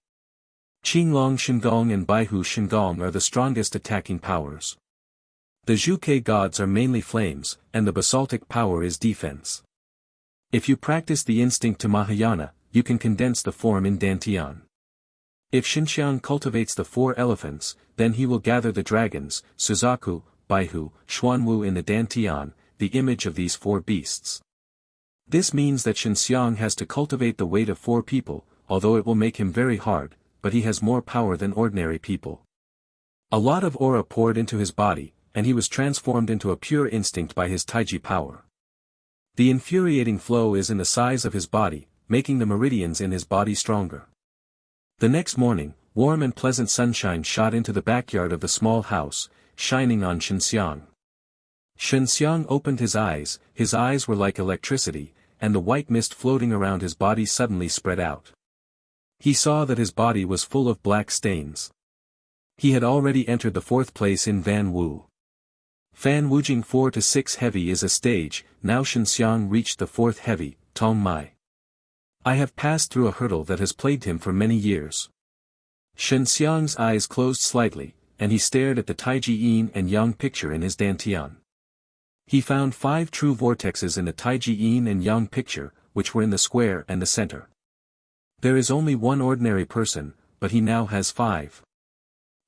Qinglong Shengong and Baihu Shengong are the strongest attacking powers. The Zhuke gods are mainly flames, and the basaltic power is defense. If you practice the instinct to Mahayana, you can condense the form in Dantian. If Shenxiang cultivates the 4 elephants, then he will gather the dragons, Suzaku, Baihu, Xuanwu in the Dantian, the image of these 4 beasts. This means that Shenxiang has to cultivate the weight of 4 people, although it will make him very hard, but he has more power than ordinary people. A lot of aura poured into his body, and he was transformed into a pure instinct by his Taiji power. The infuriating flow is in the size of his body, making the meridians in his body stronger. The next morning, warm and pleasant sunshine shot into the backyard of the small house, shining on Shenxiang. Shenxiang opened his eyes were like electricity, and the white mist floating around his body suddenly spread out. He saw that his body was full of black stains. He had already entered the 4th place in Van Wu. Fan Wujing 4 to 6 heavy is a stage, now Shenxiang reached the 4th heavy, Tong Mai. I have passed through a hurdle that has plagued him for many years. Shenxiang's eyes closed slightly, and he stared at the Taiji yin and yang picture in his Dantian. He found 5 true vortexes in the Taiji yin and yang picture, which were in the square and the center. There is only one ordinary person, but he now has 5.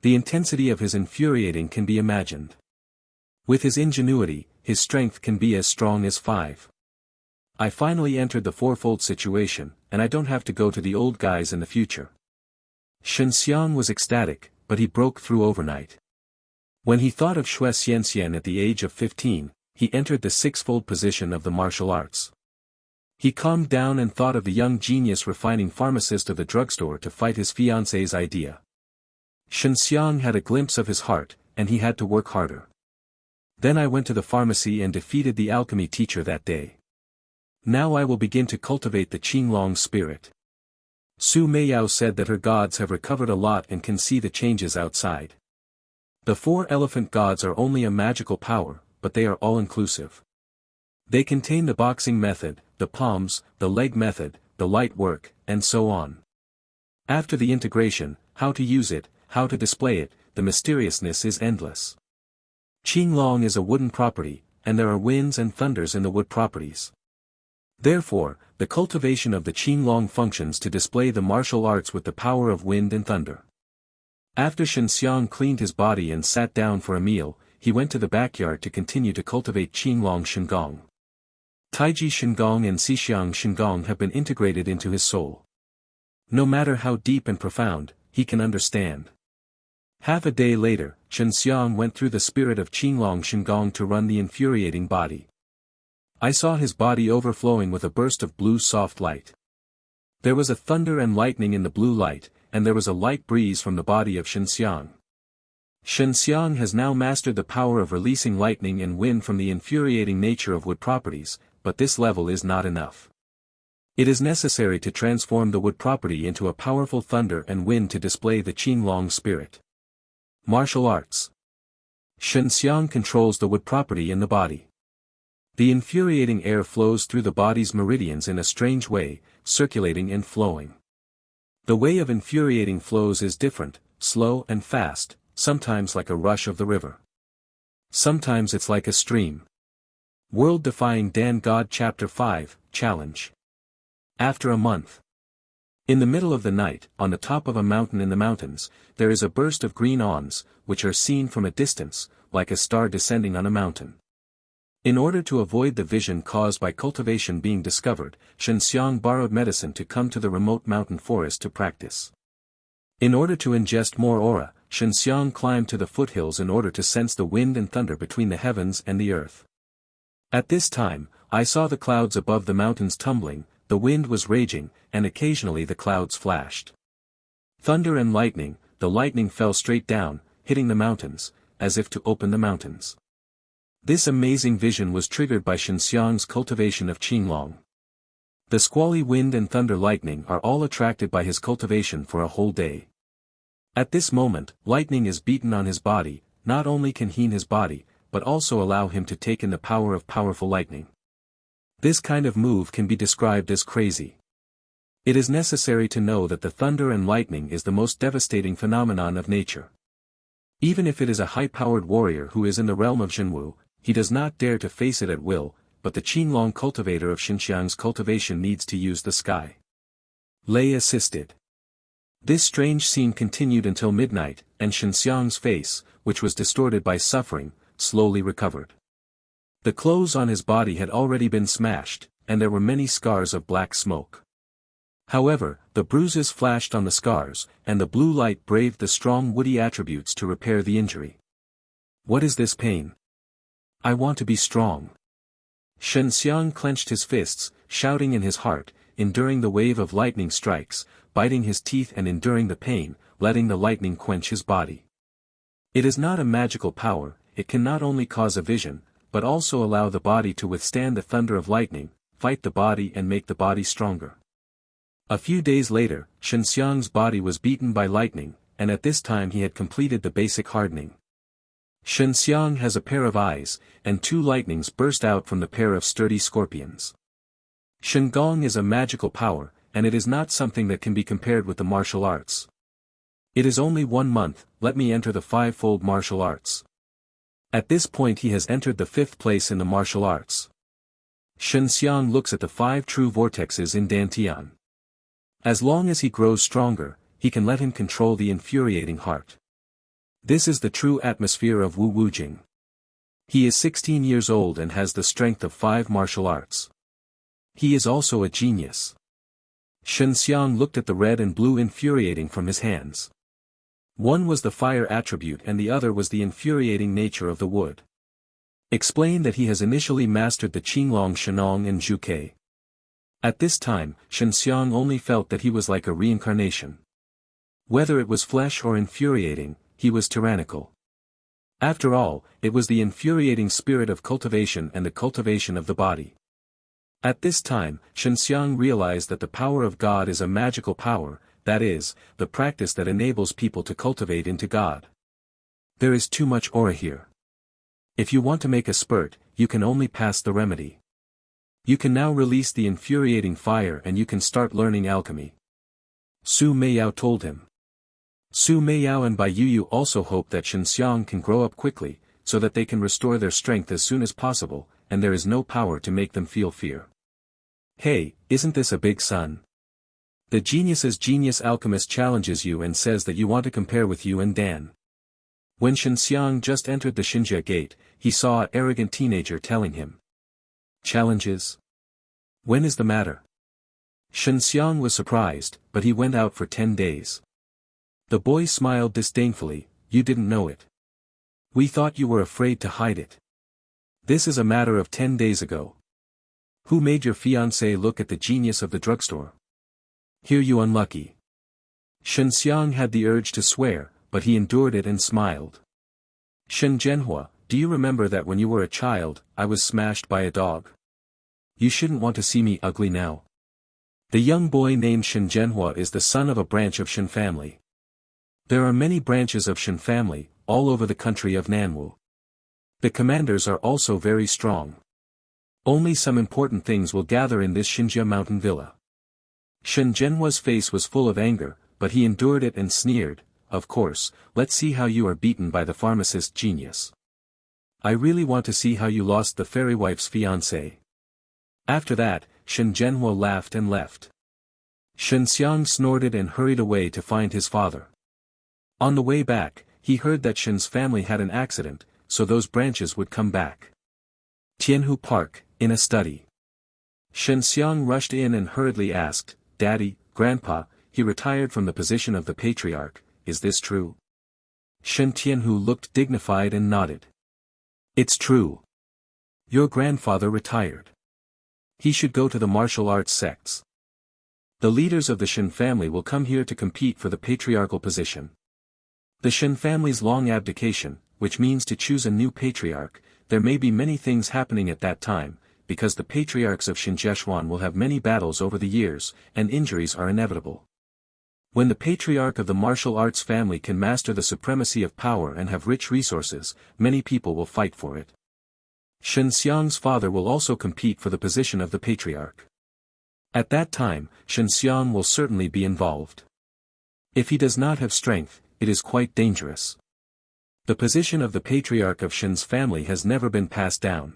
The intensity of his infuriating can be imagined. With his ingenuity, his strength can be as strong as 5. I finally entered the 4-fold situation, and I don't have to go to the old guys in the future. Shenxiang was ecstatic, but he broke through overnight. When he thought of Xue Xianxian at the age of 15, he entered the 6-fold position of the martial arts. He calmed down and thought of the young genius refining pharmacist of the drugstore to fight his fiancée's idea. Shenxiang had a glimpse of his heart, and he had to work harder. Then I went to the pharmacy and defeated the alchemy teacher that day. Now I will begin to cultivate the Qinglong spirit. Su Meiyao said that her gods have recovered a lot and can see the changes outside. The 4 elephant gods are only a magical power, but they are all-inclusive. They contain the boxing method, the palms, the leg method, the light work, and so on. After the integration, how to use it, how to display it, the mysteriousness is endless. Qinglong is a wooden property, and there are winds and thunders in the wood properties. Therefore, the cultivation of the Qinglong functions to display the martial arts with the power of wind and thunder. After Shenxiang cleaned his body and sat down for a meal, he went to the backyard to continue to cultivate Qinglong Shengong. Taiji Shengong and Xixiang Shengong have been integrated into his soul. No matter how deep and profound, he can understand. Half a day later, Shenxiang went through the spirit of Qinglong Shengong to run the infuriating body. I saw his body overflowing with a burst of blue soft light. There was a thunder and lightning in the blue light, and there was a light breeze from the body of Shenxiang. Shenxiang has now mastered the power of releasing lightning and wind from the infuriating nature of wood properties, but this level is not enough. It is necessary to transform the wood property into a powerful thunder and wind to display the Qinglong spirit. Martial arts. Shenxiang controls the wood property in the body. The infuriating air flows through the body's meridians in a strange way, circulating and flowing. The way of infuriating flows is different, slow and fast, sometimes like a rush of the river. Sometimes it's like a stream. World-Defying Dan God Chapter 5, Challenge. After a month. In the middle of the night, on the top of a mountain in the mountains, there is a burst of green awns, which are seen from a distance, like a star descending on a mountain. In order to avoid the vision caused by cultivation being discovered, Shenxiang borrowed medicine to come to the remote mountain forest to practice. In order to ingest more aura, Shenxiang climbed to the foothills in order to sense the wind and thunder between the heavens and the earth. At this time, I saw the clouds above the mountains tumbling, the wind was raging, and occasionally the clouds flashed. Thunder and lightning, the lightning fell straight down, hitting the mountains, as if to open the mountains. This amazing vision was triggered by Shenxiang's cultivation of Qinglong. The squally wind and thunder lightning are all attracted by his cultivation for a whole day. At this moment, lightning is beaten on his body, not only can heal his body, but also allow him to take in the power of powerful lightning. This kind of move can be described as crazy. It is necessary to know that the thunder and lightning is the most devastating phenomenon of nature. Even if it is a high-powered warrior who is in the realm of Zhenwu, he does not dare to face it at will, but the Qinglong cultivator of Shenxiang's cultivation needs to use the sky. Lei assisted. This strange scene continued until midnight, and Shenxiang's face, which was distorted by suffering, slowly recovered. The clothes on his body had already been smashed, and there were many scars of black smoke. However, the bruises flashed on the scars, and the blue light braved the strong woody attributes to repair the injury. What is this pain? I want to be strong. Shenxiang clenched his fists, shouting in his heart, enduring the wave of lightning strikes, biting his teeth and enduring the pain, letting the lightning quench his body. It is not a magical power, it can not only cause a vision, but also allow the body to withstand the thunder of lightning, fight the body and make the body stronger. A few days later, Shenxiang's body was beaten by lightning, and at this time he had completed the basic hardening. Shenxiang has a pair of eyes, and two lightnings burst out from the pair of sturdy scorpions. Shengong is a magical power, and it is not something that can be compared with the martial arts. It is only 1 month, let me enter the five-fold martial arts. At this point he has entered the 5th place in the martial arts. Shenxiang looks at the 5 true vortexes in Dantian. As long as he grows stronger, he can let him control the infuriating heart. This is the true atmosphere of Wu Wujing. He is 16 years old and has the strength of 5 martial arts. He is also a genius. Shenxiang looked at the red and blue infuriating from his hands. One was the fire attribute and the other was the infuriating nature of the wood. Explain that he has initially mastered the Qinglong Shenong and Zhuke. At this time, Shenxiang only felt that he was like a reincarnation. Whether it was flesh or infuriating, he was tyrannical. After all, it was the infuriating spirit of cultivation and the cultivation of the body. At this time, Shenxiang realized that the power of God is a magical power, that is, the practice that enables people to cultivate into God. There is too much aura here. If you want to make a spurt, you can only pass the remedy. You can now release the infuriating fire and you can start learning alchemy. Su Meiyao told him. Su Meiyao and Bai Yu also hope that Shenxiang can grow up quickly, so that they can restore their strength as soon as possible, and there is no power to make them feel fear. Hey, isn't this a big son? The genius's genius alchemist challenges you and says that you want to compare with you and Dan. When Shenxiang just entered the Xinjie gate, he saw an arrogant teenager telling him. Challenges? When is the matter? Shenxiang was surprised, but he went out for 10 days. The boy smiled disdainfully. You didn't know it. We thought you were afraid to hide it. This is a matter of 10 days ago. Who made your fiancé look at the genius of the drugstore? Here you unlucky. Shenxiang had the urge to swear, but he endured it and smiled. Shen Zhenhua, do you remember that when you were a child, I was smashed by a dog? You shouldn't want to see me ugly now. The young boy named Shen Zhenhua is the son of a branch of Shen family. There are many branches of Shen family, all over the country of Nanwu. The commanders are also very strong. Only some important things will gather in this Xinjie mountain villa. Shen Zhenhua's face was full of anger, but he endured it and sneered, of course, let's see how you are beaten by the pharmacist genius. I really want to see how you lost the fairy wife's fiancé. After that, Shen Zhenhua laughed and left. Shenxiang snorted and hurried away to find his father. On the way back, he heard that Shen's family had an accident, so those branches would come back. Tianhu Park, in a study. Shenxiang rushed in and hurriedly asked, Daddy, Grandpa, he retired from the position of the patriarch, is this true? Shen Tianhu looked dignified and nodded. It's true. Your grandfather retired. He should go to the martial arts sects. The leaders of the Shen family will come here to compete for the patriarchal position. The Shen family's long abdication, which means to choose a new patriarch, there may be many things happening at that time, because the patriarchs of Xinjieshuan will have many battles over the years, and injuries are inevitable. When the patriarch of the martial arts family can master the supremacy of power and have rich resources, many people will fight for it. Shenxiang's father will also compete for the position of the patriarch. At that time, Shenxiang will certainly be involved. If he does not have strength, it is quite dangerous. The position of the patriarch of Shen's family has never been passed down.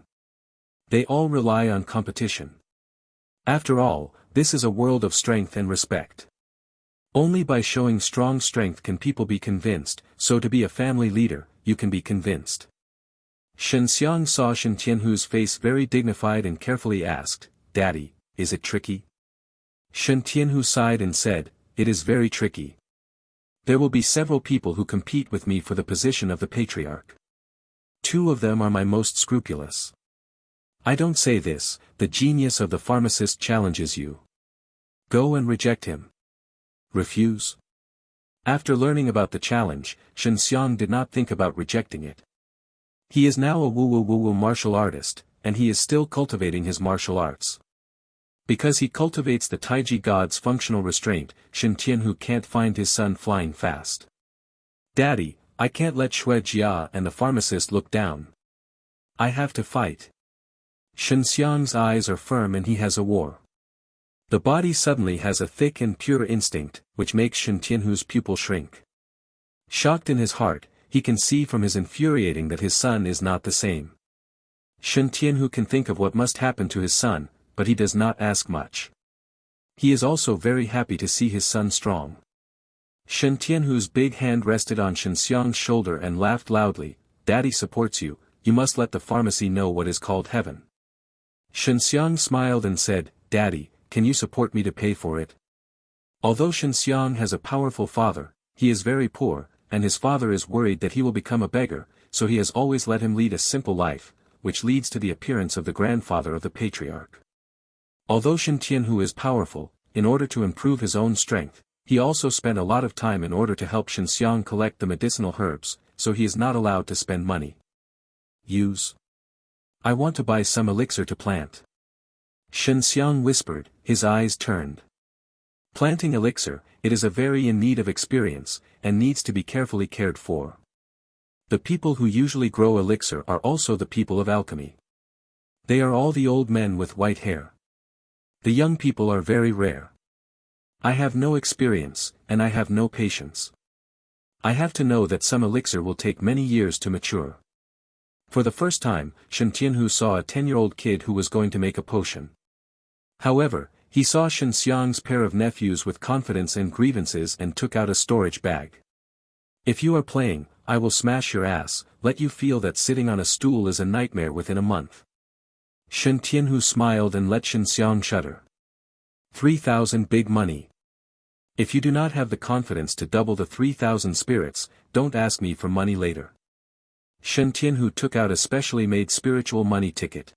They all rely on competition. After all, this is a world of strength and respect. Only by showing strong strength can people be convinced, so to be a family leader, you can be convinced. Shenxiang saw Shen Tianhu's face very dignified and carefully asked, Daddy, is it tricky? Shen Tianhu sighed and said, it is very tricky. There will be several people who compete with me for the position of the patriarch. 2 of them are my most scrupulous. I don't say this, the genius of the pharmacist challenges you. Go and reject him. Refuse? After learning about the challenge, Shenxiang did not think about rejecting it. He is now a woo martial artist, and he is still cultivating his martial arts. Because he cultivates the Taiji god's functional restraint, Shen Tianhu can't find his son flying fast. Daddy, I can't let Xue Jia and the pharmacist look down. I have to fight. Shenxiang's eyes are firm and he has a war. The body suddenly has a thick and pure instinct, which makes Shen Tianhu's pupil shrink. Shocked in his heart, he can see from his infuriating that his son is not the same. Shen Tianhu can think of what must happen to his son, but he does not ask much. He is also very happy to see his son strong. Shen Tianhu's big hand rested on Shenxiang's shoulder and laughed loudly, Daddy supports you, you must let the pharmacy know what is called heaven. Shenxiang smiled and said, Daddy, can you support me to pay for it? Although Shenxiang has a powerful father, he is very poor, and his father is worried that he will become a beggar, so he has always let him lead a simple life, which leads to the appearance of the grandfather of the patriarch. Although Shen Tianhu is powerful, in order to improve his own strength, he also spent a lot of time in order to help Shenxiang collect the medicinal herbs, so he is not allowed to spend money. Use. I want to buy some elixir to plant. Shenxiang whispered, his eyes turned. Planting elixir, it is a very in need of experience, and needs to be carefully cared for. The people who usually grow elixir are also the people of alchemy. They are all the old men with white hair. The young people are very rare. I have no experience, and I have no patience. I have to know that some elixir will take many years to mature. For the first time, Shen Tianhu saw a 10-year-old kid who was going to make a potion. However, he saw Shen Xiang's pair of nephews with confidence and grievances and took out a storage bag. If you are playing, I will smash your ass, let you feel that sitting on a stool is a nightmare within a month. Shen Tianhu smiled and let Shen Xiang shudder. 3,000 big money. If you do not have the confidence to double the 3,000 spirits, don't ask me for money later. Shen Tianhu took out a specially made spiritual money ticket.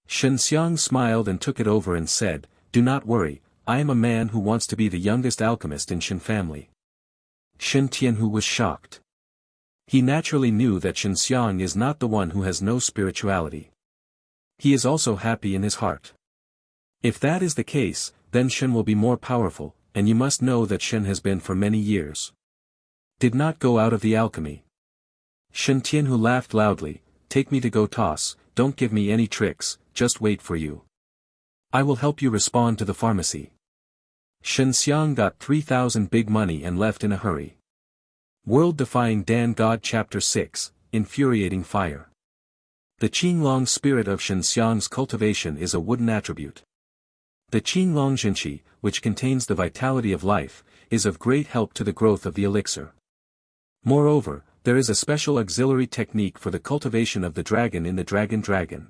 Shen Xiang smiled and took it over and said, "Do not worry, I am a man who wants to be the youngest alchemist in Shen family." Shen Tianhu was shocked. He naturally knew that Shen Xiang is not the one who has no spirituality. He is also happy in his heart. If that is the case, then Shen will be more powerful, and you must know that Shen has been for many years. Did not go out of the alchemy. Shen Tianhu laughed loudly, "Take me to go toss, don't give me any tricks, just wait for you. I will help you respond to the pharmacy." Shen Xiang got 3,000 big money and left in a hurry. World-Defying Dan God Chapter 6, Infuriating Fire. The Qinglong spirit of Shen Xiang's cultivation is a wooden attribute. The Qinglong Zhenqi, which contains the vitality of life, is of great help to the growth of the elixir. Moreover, there is a special auxiliary technique for the cultivation of the dragon in the Dragon.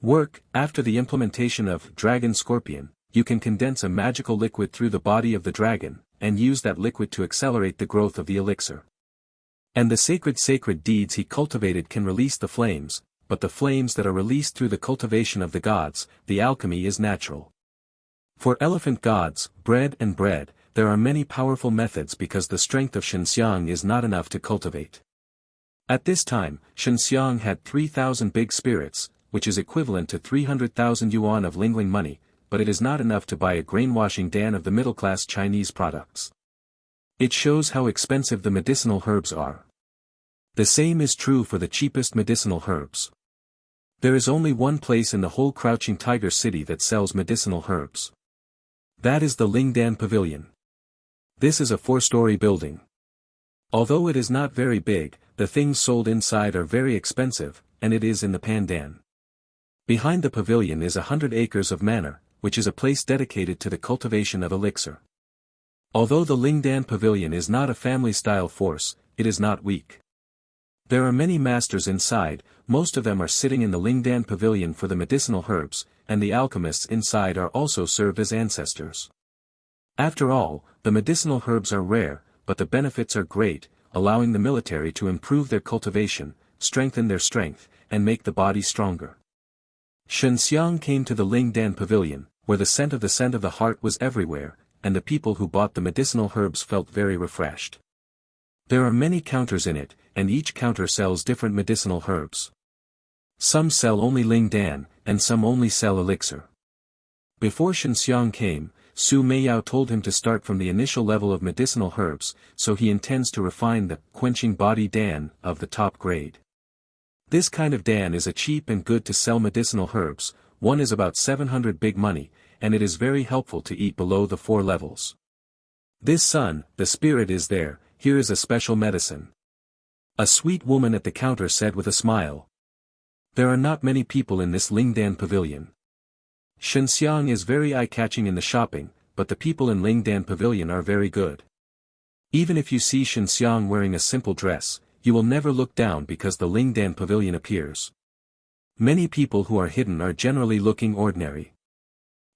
Work. After the implementation of Dragon Scorpion, you can condense a magical liquid through the body of the dragon, and use that liquid to accelerate the growth of the elixir. And the sacred deeds he cultivated can release the flames, but the flames that are released through the cultivation of the gods, the alchemy is natural. For elephant gods, bread, there are many powerful methods because the strength of Shen Xiang is not enough to cultivate. At this time, Shen Xiang had 3,000 big spirits, which is equivalent to 300,000 yuan of Lingling money, but it is not enough to buy a grain-washing dan of the middle-class Chinese products. It shows how expensive the medicinal herbs are. The same is true for the cheapest medicinal herbs. There is only one place in the whole Crouching Tiger City that sells medicinal herbs. That is the Lingdan Pavilion. This is a 4-story building. Although it is not very big, the things sold inside are very expensive, and it is in the Pandan. Behind the pavilion is 100 acres of manor, which is a place dedicated to the cultivation of elixir. Although the Lingdan Pavilion is not a family-style force, it is not weak. There are many masters inside, most of them are sitting in the Lingdan Pavilion for the medicinal herbs, and the alchemists inside are also served as ancestors. After all, the medicinal herbs are rare, but the benefits are great, allowing the military to improve their cultivation, strengthen their strength, and make the body stronger. Shen Xiang came to the Lingdan Pavilion, where the scent of the heart was everywhere, and the people who bought the medicinal herbs felt very refreshed. There are many counters in it, and each counter sells different medicinal herbs. Some sell only Lingdan, and some only sell elixir. Before Shen Xiang came, Su Meiyao told him to start from the initial level of medicinal herbs, so he intends to refine the quenching body dan of the top grade. This kind of dan is a cheap and good to sell medicinal herbs, one is about 700 big money, and it is very helpful to eat below the 4 levels. This son, the spirit is there, here is a special medicine. A sweet woman at the counter said with a smile. There are not many people in this Lingdan Pavilion. Shen Xiang is very eye-catching in the shopping, but the people in Lingdan Pavilion are very good. Even if you see Shen Xiang wearing a simple dress, you will never look down because the Lingdan Pavilion appears. Many people who are hidden are generally looking ordinary.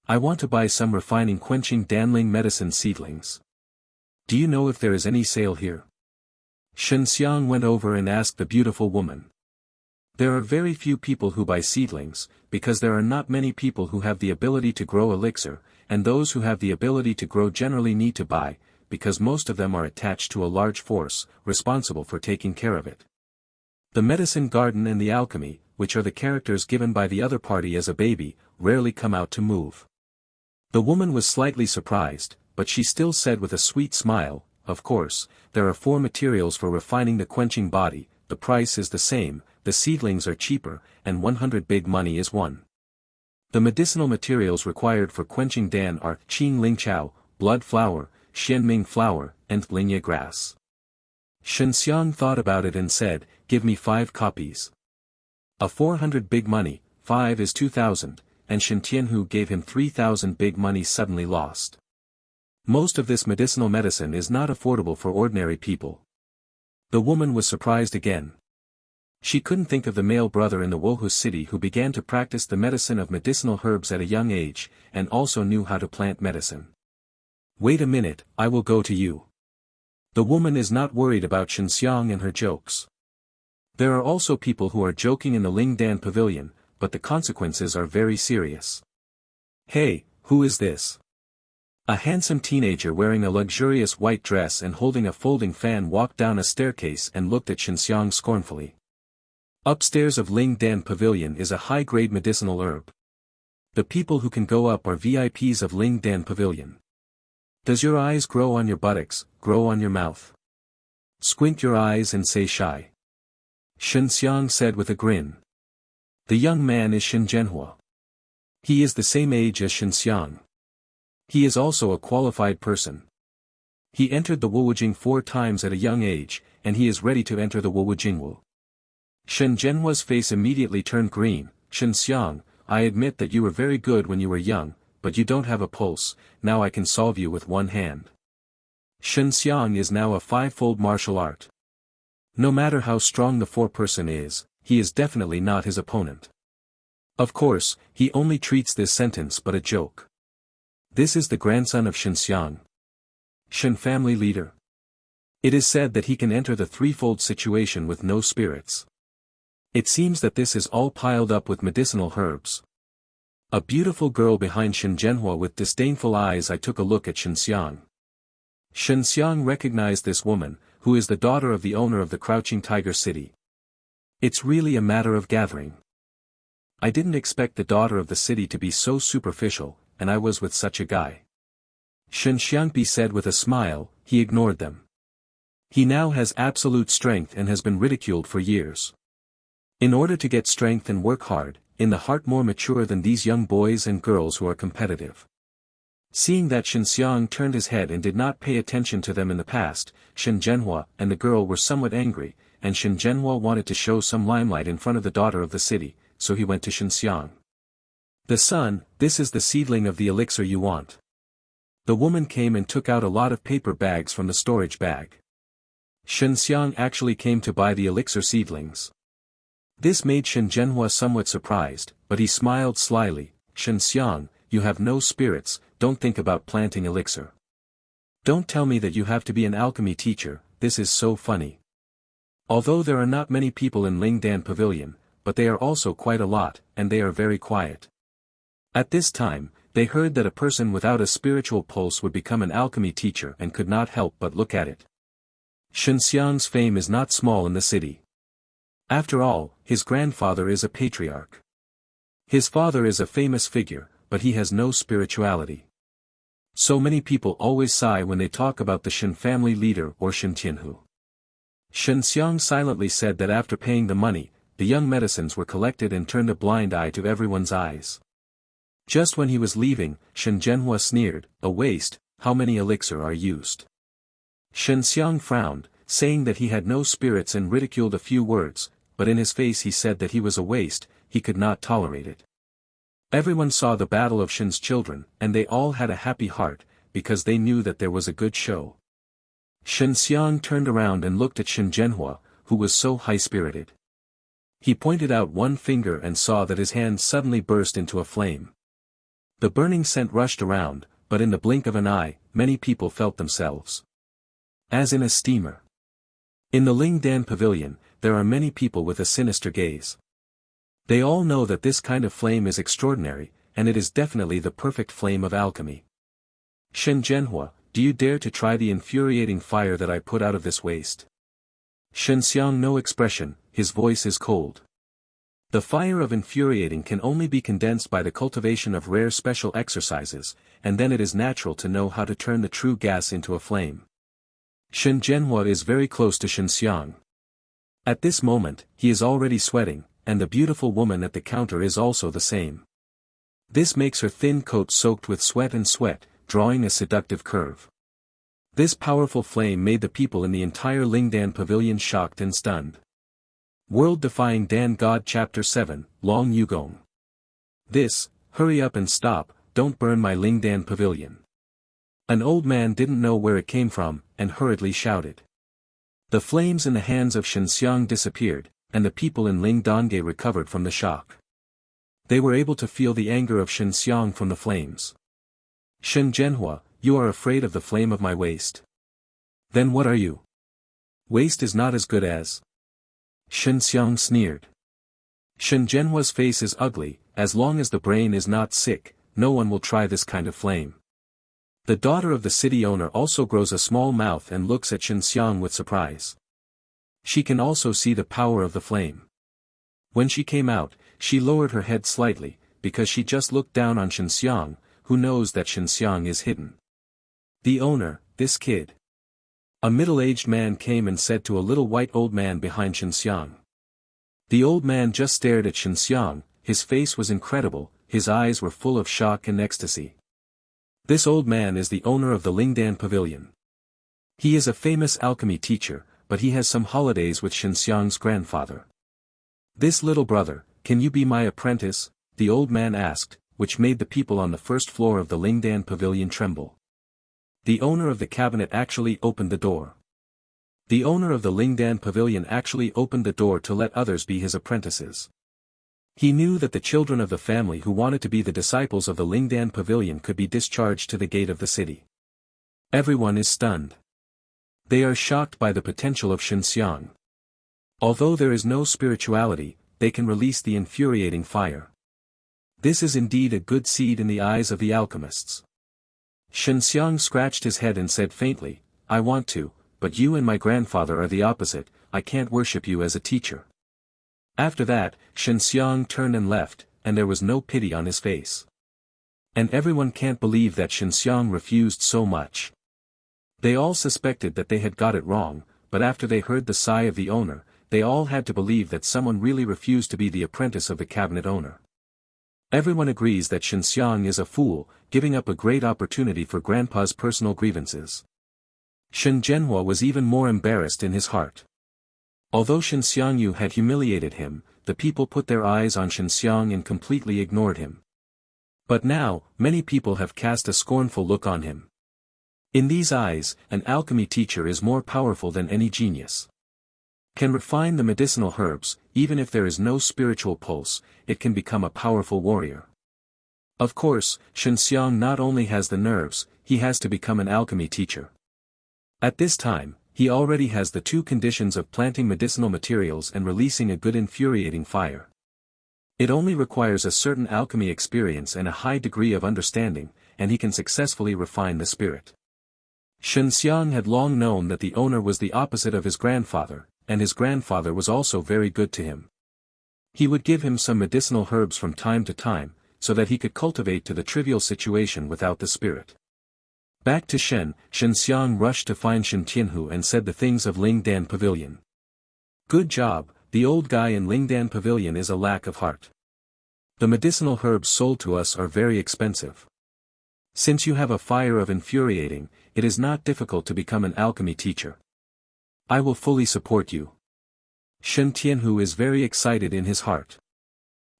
I want to buy some refining quenching danling medicine seedlings. Do you know if there is any sale here? Shen Xiang went over and asked the beautiful woman. There are very few people who buy seedlings, because there are not many people who have the ability to grow elixir, and those who have the ability to grow generally need to buy, because most of them are attached to a large force, responsible for taking care of it. The medicine garden and the alchemy, which are the characters given by the other party as a baby, rarely come out to move. The woman was slightly surprised, but she still said with a sweet smile, "Of course, there are 4 materials for refining the quenching body, the price is the same, the seedlings are cheaper, and 100 big money is won. The medicinal materials required for quenching Dan are Qing Ling Chao, blood flower, Xianming flower, and Lingya grass. Shenxiang thought about it and said, "Give me 5 copies. A 400 big money, 5 is 2,000, and Shen Tianhu gave him 3,000 big money suddenly lost. Most of this medicinal medicine is not affordable for ordinary people." The woman was surprised again. She couldn't think of the male brother in the Wohus city who began to practice the medicine of medicinal herbs at a young age, and also knew how to plant medicine. "Wait a minute, I will go to you." The woman is not worried about Shenxiang and her jokes. There are also people who are joking in the Lingdan pavilion, but the consequences are very serious. "Hey, who is this?" A handsome teenager wearing a luxurious white dress and holding a folding fan walked down a staircase and looked at Shenxiang scornfully. Upstairs of Lingdan Pavilion is a high-grade medicinal herb. The people who can go up are VIPs of Lingdan Pavilion. Does your eyes grow on your buttocks, grow on your mouth? Squint your eyes and say shy. Shenxiang said with a grin. The young man is Shen Zhenhua. He is the same age as Shenxiang. He is also a qualified person. He entered the Wuwujing 4 times at a young age, and he is ready to enter the Wuwujingwu. Shen Zhenhua's face immediately turned green. "Shenxiang, I admit that you were very good when you were young, but you don't have a pulse, now I can solve you with one hand." Shenxiang is now a 5-fold martial art. No matter how strong the 4-person is, he is definitely not his opponent. Of course, he only treats this sentence but a joke. This is the grandson of Shenxiang. Shen family leader. It is said that he can enter the 3-fold situation with no spirits. It seems that this is all piled up with medicinal herbs. A beautiful girl behind Shen Zhenhua with disdainful eyes. I took a look at Shenxiang. Shenxiang recognized this woman, who is the daughter of the owner of the Crouching Tiger City. It's really a matter of gathering. I didn't expect the daughter of the city to be so superficial, and I was with such a guy. Shen Xiangbi said with a smile. He ignored them. He now has absolute strength and has been ridiculed for years. In order to get strength and work hard, in the heart more mature than these young boys and girls who are competitive. Seeing that Shenxiang turned his head and did not pay attention to them in the past, Shen Zhenhua and the girl were somewhat angry, and Shen Zhenhua wanted to show some limelight in front of the daughter of the city, so he went to Shenxiang. "The son, this is the seedling of the elixir you want." The woman came and took out a lot of paper bags from the storage bag. Shenxiang actually came to buy the elixir seedlings. This made Shen Zhenhua somewhat surprised, but he smiled slyly. "Shenxiang, you have no spirits, don't think about planting elixir. Don't tell me that you have to be an alchemy teacher, this is so funny." Although there are not many people in Lingdan Pavilion, but they are also quite a lot, and they are very quiet. At this time, they heard that a person without a spiritual pulse would become an alchemy teacher and could not help but look at it. Shenxiang's fame is not small in the city. After all, his grandfather is a patriarch. His father is a famous figure, but he has no spirituality. So many people always sigh when they talk about the Shen family leader or Shen Tianhu. Shenxiang silently said that after paying the money, the young medicines were collected and turned a blind eye to everyone's eyes. Just when he was leaving, Shen Zhenhua sneered, "A waste, how many elixir are used?" Shenxiang frowned, saying that he had no spirits and ridiculed a few words, but in his face he said that he was a waste, he could not tolerate it. Everyone saw the battle of Shen's children, and they all had a happy heart, because they knew that there was a good show. Shenxiang turned around and looked at Shen Zhenhua, who was so high-spirited. He pointed out one finger and saw that his hand suddenly burst into a flame. The burning scent rushed around, but in the blink of an eye, many people felt themselves as in a steamer. In the Lingdan Pavilion, there are many people with a sinister gaze. They all know that this kind of flame is extraordinary, and it is definitely the perfect flame of alchemy. "Shen Zhenhua, do you dare to try the infuriating fire that I put out of this waste?" Shenxiang no expression, his voice is cold. The fire of infuriating can only be condensed by the cultivation of rare special exercises, and then it is natural to know how to turn the true gas into a flame. Shen Zhenhua is very close to Shenxiang. At this moment, he is already sweating, and the beautiful woman at the counter is also the same. This makes her thin coat soaked with sweat and sweat, drawing a seductive curve. This powerful flame made the people in the entire Lingdan pavilion shocked and stunned. World-defying Dan God Chapter 7, Long Yugong. This, hurry up and stop, don't burn my Lingdan pavilion. An old man didn't know where it came from, and hurriedly shouted. The flames in the hands of Shenxiang disappeared, and the people in Lingdange recovered from the shock. They were able to feel the anger of Shenxiang from the flames. Shen Zhenhua, you are afraid of the flame of my waist. Then what are you? Waist is not as good as. Shenxiang sneered. Shen Zhenhua's face is ugly, as long as the brain is not sick, no one will try this kind of flame. The daughter of the city owner also grows a small mouth and looks at Shenxiang with surprise. She can also see the power of the flame. When she came out, she lowered her head slightly, because she just looked down on Shenxiang, who knows that Shenxiang is hidden. The owner, this kid. A middle-aged man came and said to a little white old man behind Shenxiang. The old man just stared at Shenxiang, his face was incredible, his eyes were full of shock and ecstasy. This old man is the owner of the Lingdan Pavilion. He is a famous alchemy teacher, but he has some holidays with Shenxiang's grandfather. This little brother, can you be my apprentice? The old man asked, which made the people on the first floor of the Lingdan Pavilion tremble. The owner of the cabinet actually opened the door. The owner of the Lingdan Pavilion actually opened the door to let others be his apprentices. He knew that the children of the family who wanted to be the disciples of the Lingdan Pavilion could be discharged to the gate of the city. Everyone is stunned. They are shocked by the potential of Shenxiang. Although there is no spirituality, they can release the infuriating fire. This is indeed a good seed in the eyes of the alchemists. Shenxiang scratched his head and said faintly, I want to, but you and my grandfather are the opposite, I can't worship you as a teacher. After that, Shenxiang turned and left, and there was no pity on his face. And everyone can't believe that Shenxiang refused so much. They all suspected that they had got it wrong, but after they heard the sigh of the owner, they all had to believe that someone really refused to be the apprentice of the cabinet owner. Everyone agrees that Shenxiang is a fool, giving up a great opportunity for grandpa's personal grievances. Shen Zhenhua was even more embarrassed in his heart. Although Shenxiang Yu had humiliated him, the people put their eyes on Shenxiang and completely ignored him. But now, many people have cast a scornful look on him. In these eyes, an alchemy teacher is more powerful than any genius. Can refine the medicinal herbs, even if there is no spiritual pulse, it can become a powerful warrior. Of course, Shenxiang not only has the nerves, he has to become an alchemy teacher. At this time, he already has the two conditions of planting medicinal materials and releasing a good infuriating fire. It only requires a certain alchemy experience and a high degree of understanding, and he can successfully refine the spirit. Shenxiang had long known that the owner was the opposite of his grandfather, and his grandfather was also very good to him. He would give him some medicinal herbs from time to time, so that he could cultivate to the trivial situation without the spirit. Back to Shenxiang rushed to find Shen Tianhu and said the things of Lingdan Pavilion. Good job, the old guy in Lingdan Pavilion is a lack of heart. The medicinal herbs sold to us are very expensive. Since you have a fire of infuriating, it is not difficult to become an alchemy teacher. I will fully support you. Shen Tianhu is very excited in his heart.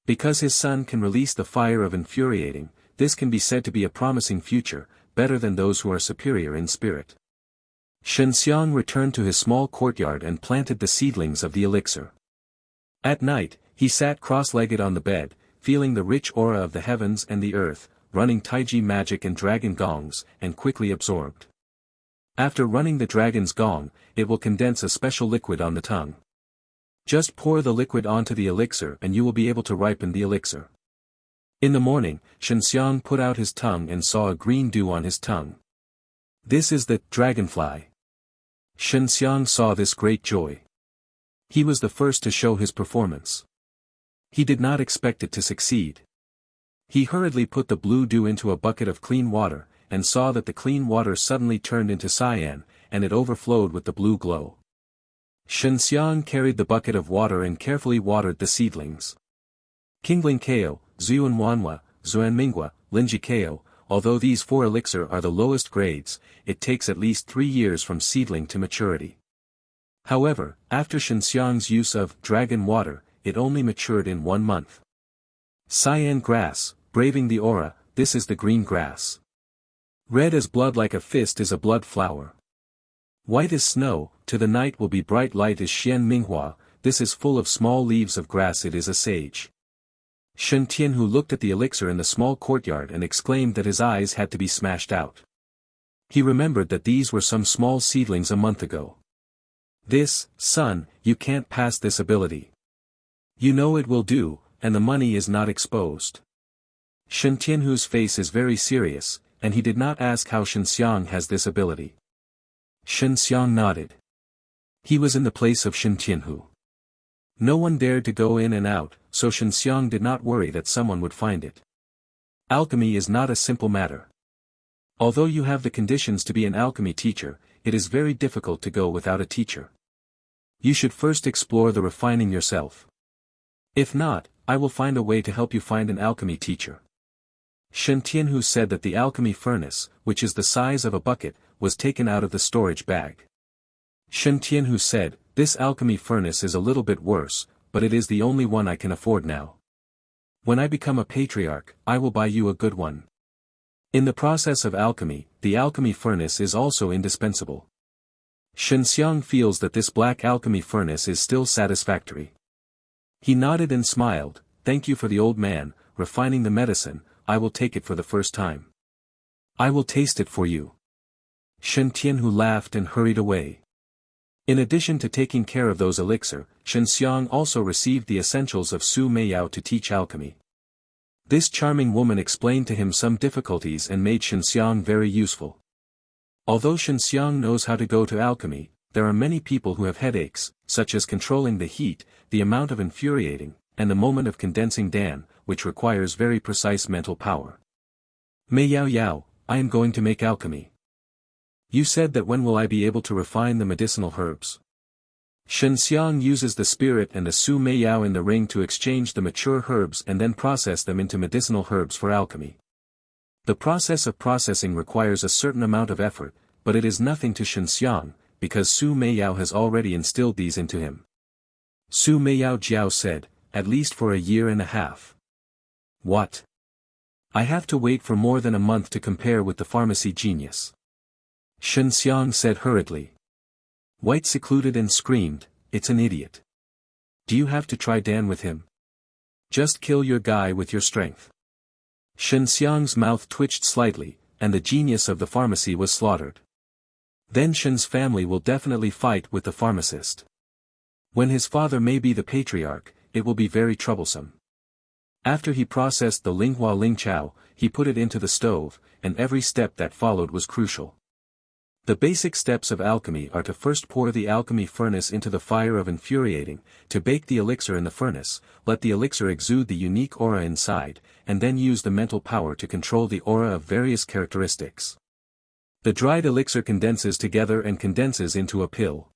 Because his son can release the fire of infuriating, this can be said to be a promising future, better than those who are superior in spirit. Shenxiang returned to his small courtyard and planted the seedlings of the elixir. At night, he sat cross-legged on the bed, feeling the rich aura of the heavens and the earth, running Taiji magic and dragon gongs, and quickly absorbed. After running the dragon's gong, it will condense a special liquid on the tongue. Just pour the liquid onto the elixir and you will be able to ripen the elixir. In the morning, Shenxiang put out his tongue and saw a green dew on his tongue. This is the dragonfly. Shenxiang saw this great joy. He was the first to show his performance. He did not expect it to succeed. He hurriedly put the blue dew into a bucket of clean water, and saw that the clean water suddenly turned into cyan, and it overflowed with the blue glow. Shenxiang carried the bucket of water and carefully watered the seedlings. Kingling Kao, Zuanwanhua, Zuanminghua, Linji Kao, although these 4 elixir are the lowest grades, it takes at least 3 years from seedling to maturity. However, after Shenxiang's use of dragon water, it only matured in 1 month. Cyan grass, braving the aura, this is the green grass. Red as blood like a fist is a blood flower. White as snow, to the night will be bright light is Xian Minghua, this is full of small leaves of grass it is a sage. Shen Tianhu looked at the elixir in the small courtyard and exclaimed that his eyes had to be smashed out. He remembered that these were some small seedlings a month ago. This, son, you can't pass this ability. You know it will do, and the money is not exposed. Shen Tianhu's face is very serious, and he did not ask how Shenxiang has this ability. Shenxiang nodded. He was in the place of Shen Tianhu. No one dared to go in and out, so Shenxiang did not worry that someone would find it. Alchemy is not a simple matter. Although you have the conditions to be an alchemy teacher, it is very difficult to go without a teacher. You should first explore the refining yourself. If not, I will find a way to help you find an alchemy teacher. Shen Tianhu said that the alchemy furnace, which is the size of a bucket, was taken out of the storage bag. Shen Tianhu said, this alchemy furnace is a little bit worse, but it is the only one I can afford now. When I become a patriarch, I will buy you a good one. In the process of alchemy, the alchemy furnace is also indispensable. Shenxiang feels that this black alchemy furnace is still satisfactory. He nodded and smiled, thank you for the old man, refining the medicine, I will take it for the first time. I will taste it for you. Shen Tianhu laughed and hurried away. In addition to taking care of those elixir, Shenxiang also received the essentials of Su Meiyao to teach alchemy. This charming woman explained to him some difficulties and made Shenxiang very useful. Although Shenxiang knows how to go to alchemy, there are many people who have headaches, such as controlling the heat, the amount of infuriating, and the moment of condensing Dan, which requires very precise mental power. Meiyao Yao, I am going to make alchemy. You said that when will I be able to refine the medicinal herbs? Shenxiang uses the spirit and the Su Meiyao in the ring to exchange the mature herbs and then process them into medicinal herbs for alchemy. The process of processing requires a certain amount of effort, but it is nothing to Shenxiang, because Su Meiyao has already instilled these into him. Su Meiyao Jiao said, at least for 1.5 years. What? I have to wait for more than a month to compare with the pharmacy genius. Shenxiang said hurriedly. White secluded and screamed, it's an idiot. Do you have to try Dan with him? Just kill your guy with your strength. Shenxiang's mouth twitched slightly, and the genius of the pharmacy was slaughtered. Then Shen's family will definitely fight with the pharmacist. When his father may be the patriarch, it will be very troublesome. After he processed the Linghua Lingchao, he put it into the stove, and every step that followed was crucial. The basic steps of alchemy are to first pour the alchemy furnace into the fire of infuriating, to bake the elixir in the furnace, let the elixir exude the unique aura inside, and then use the mental power to control the aura of various characteristics. The dried elixir condenses together and condenses into a pill.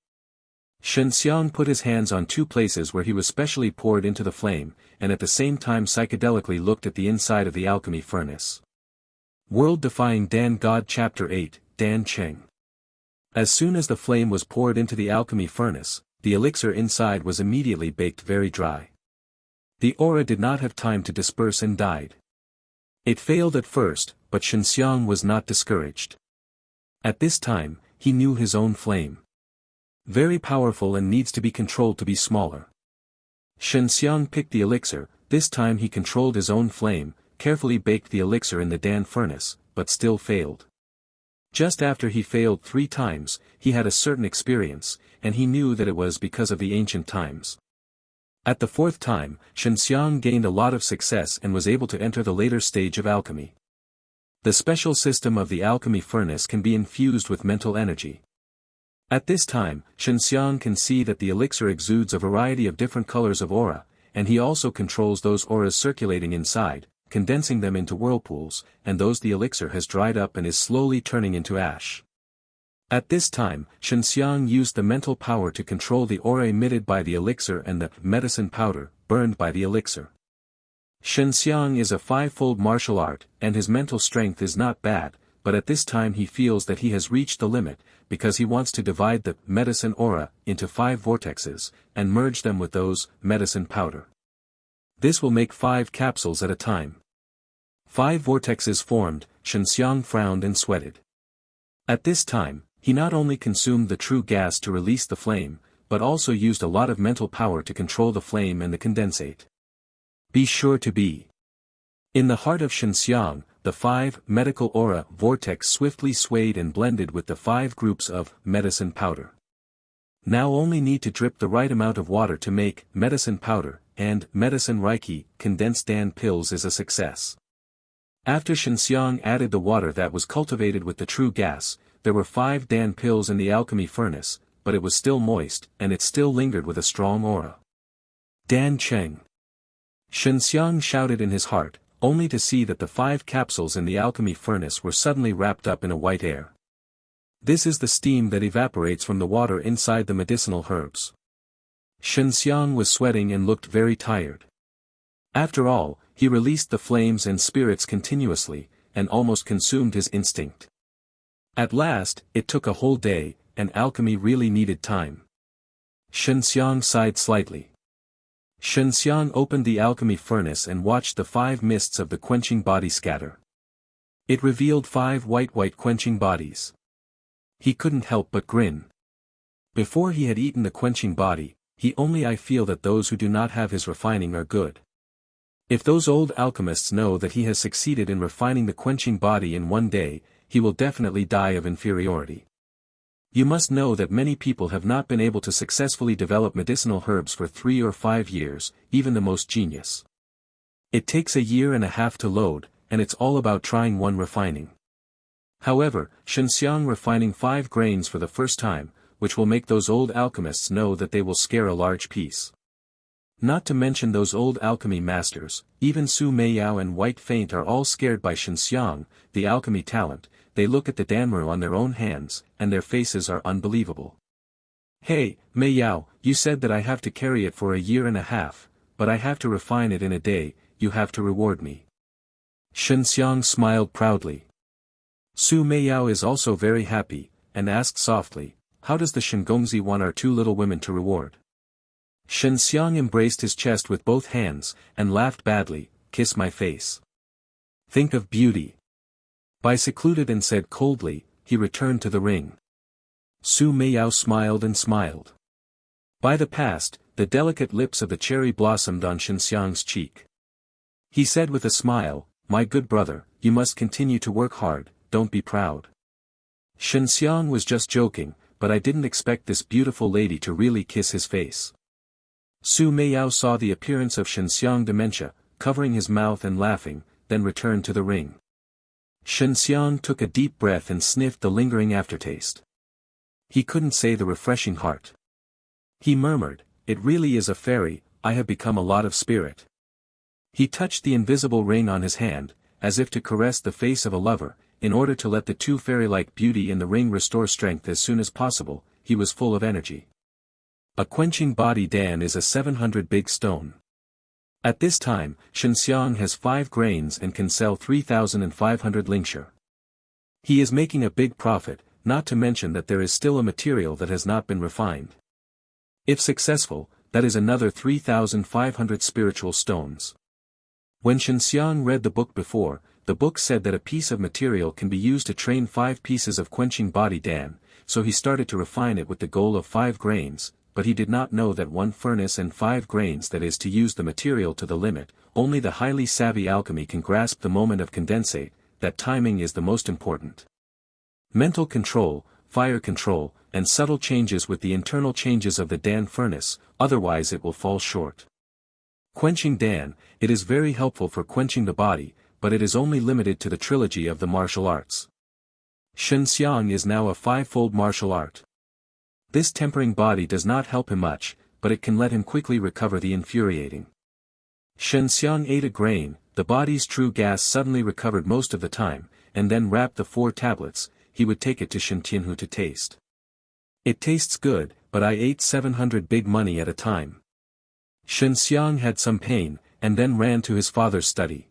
Shenxiang put his hands on 2 places where he was specially poured into the flame, and at the same time psychedelically looked at the inside of the alchemy furnace. World-Defying Dan God Chapter 8, Dan Cheng. As soon as the flame was poured into the alchemy furnace, the elixir inside was immediately baked very dry. The aura did not have time to disperse and died. It failed at first, but Shenxiang was not discouraged. At this time, he knew his own flame. Very powerful and needs to be controlled to be smaller. Shenxiang picked the elixir, this time he controlled his own flame, carefully baked the elixir in the Dan furnace, but still failed. Just after he failed 3 times, he had a certain experience, and he knew that it was because of the ancient times. At the 4th time, Shenxiang gained a lot of success and was able to enter the later stage of alchemy. The special system of the alchemy furnace can be infused with mental energy. At this time, Shenxiang can see that the elixir exudes a variety of different colors of aura, and he also controls those auras circulating inside, condensing them into whirlpools, and those the elixir has dried up and is slowly turning into ash. At this time, Shenxiang used the mental power to control the aura emitted by the elixir and the medicine powder, burned by the elixir. Shenxiang is a five-fold martial art, and his mental strength is not bad, but at this time he feels that he has reached the limit, because he wants to divide the medicine aura into 5 vortexes, and merge them with those medicine powder. This will make 5 capsules at a time. 5 vortexes formed. Shenxiang frowned and sweated. At this time, he not only consumed the true gas to release the flame, but also used a lot of mental power to control the flame and the condensate. Be sure to be. In the heart of Shenxiang, the 5 medical aura vortex swiftly swayed and blended with the 5 groups of medicine powder. Now only need to drip the right amount of water to make medicine powder, and medicine reiki condensed Dan pills is a success. After Shenxiang added the water that was cultivated with the true gas, there were 5 Dan pills in the alchemy furnace, but it was still moist, and it still lingered with a strong aura. Dan Cheng. Shenxiang shouted in his heart, only to see that the 5 capsules in the alchemy furnace were suddenly wrapped up in a white air. This is the steam that evaporates from the water inside the medicinal herbs. Shenxiang was sweating and looked very tired. After all, he released the flames and spirits continuously, and almost consumed his instinct. At last, it took a whole day, and alchemy really needed time. Shenxiang sighed slightly. Shenxiang opened the alchemy furnace and watched the 5 mists of the quenching body scatter. It revealed 5 white quenching bodies. He couldn't help but grin. Before he had eaten the quenching body, I feel that those who do not have his refining are good. If those old alchemists know that he has succeeded in refining the quenching body in one day, he will definitely die of inferiority. You must know that many people have not been able to successfully develop medicinal herbs for 3 or 5 years, even the most genius. It takes a year and a half to load, and it's all about trying one refining. However, Shenxiang refining 5 grains for the first time, which will make those old alchemists know that they will scare a large piece. Not to mention those old alchemy masters, even Su Meiyao and White Feint are all scared by Shenxiang, the alchemy talent. They look at the Danmu on their own hands, and their faces are unbelievable. Hey, Meiyao, you said that I have to carry it for a year and a half, but I have to refine it in a day, you have to reward me. Shenxiang smiled proudly. Su Meiyao is also very happy, and asked softly, how does the Shengongzi want our 2 little women to reward? Shenxiang embraced his chest with both hands, and laughed badly, kiss my face. Think of beauty. Bai secluded and said coldly, he returned to the ring. Su Meiyao smiled and smiled. By the past, the delicate lips of the cherry blossomed on Shenxiang's cheek. He said with a smile, my good brother, you must continue to work hard, don't be proud. Shenxiang was just joking, but I didn't expect this beautiful lady to really kiss his face. Su Meiyao saw the appearance of Shenxiang dementia, covering his mouth and laughing, then returned to the ring. Shenxiang took a deep breath and sniffed the lingering aftertaste. He couldn't say the refreshing heart. He murmured, it really is a fairy, I have become a lot of spirit. He touched the invisible ring on his hand, as if to caress the face of a lover, in order to let the 2 fairy-like beauty in the ring restore strength as soon as possible. He was full of energy. A quenching body Dan is a 700 big stone. At this time, Shenxiang has 5 grains and can sell 3,500 lingxia. He is making a big profit, not to mention that there is still a material that has not been refined. If successful, that is another 3,500 spiritual stones. When Shenxiang read the book before, the book said that a piece of material can be used to train 5 pieces of quenching body Dan, so he started to refine it with the goal of 5 grains. But he did not know that 1 furnace and 5 grains, that is to use the material to the limit. Only the highly savvy alchemy can grasp the moment of condensate, that timing is the most important. Mental control, fire control, and subtle changes with the internal changes of the Dan furnace, otherwise it will fall short. Quenching Dan, it is very helpful for quenching the body, but it is only limited to the trilogy of the martial arts. Shenxiang is now a 5-fold martial art. This tempering body does not help him much, but it can let him quickly recover the infuriating. Shenxiang ate a grain, the body's true gas suddenly recovered most of the time, and then wrapped the 4 tablets. he would take it to Shen Tianhu to taste. It tastes good, but I ate 700 big money at a time. Shen Xiang had some pain, and then ran to his father's study.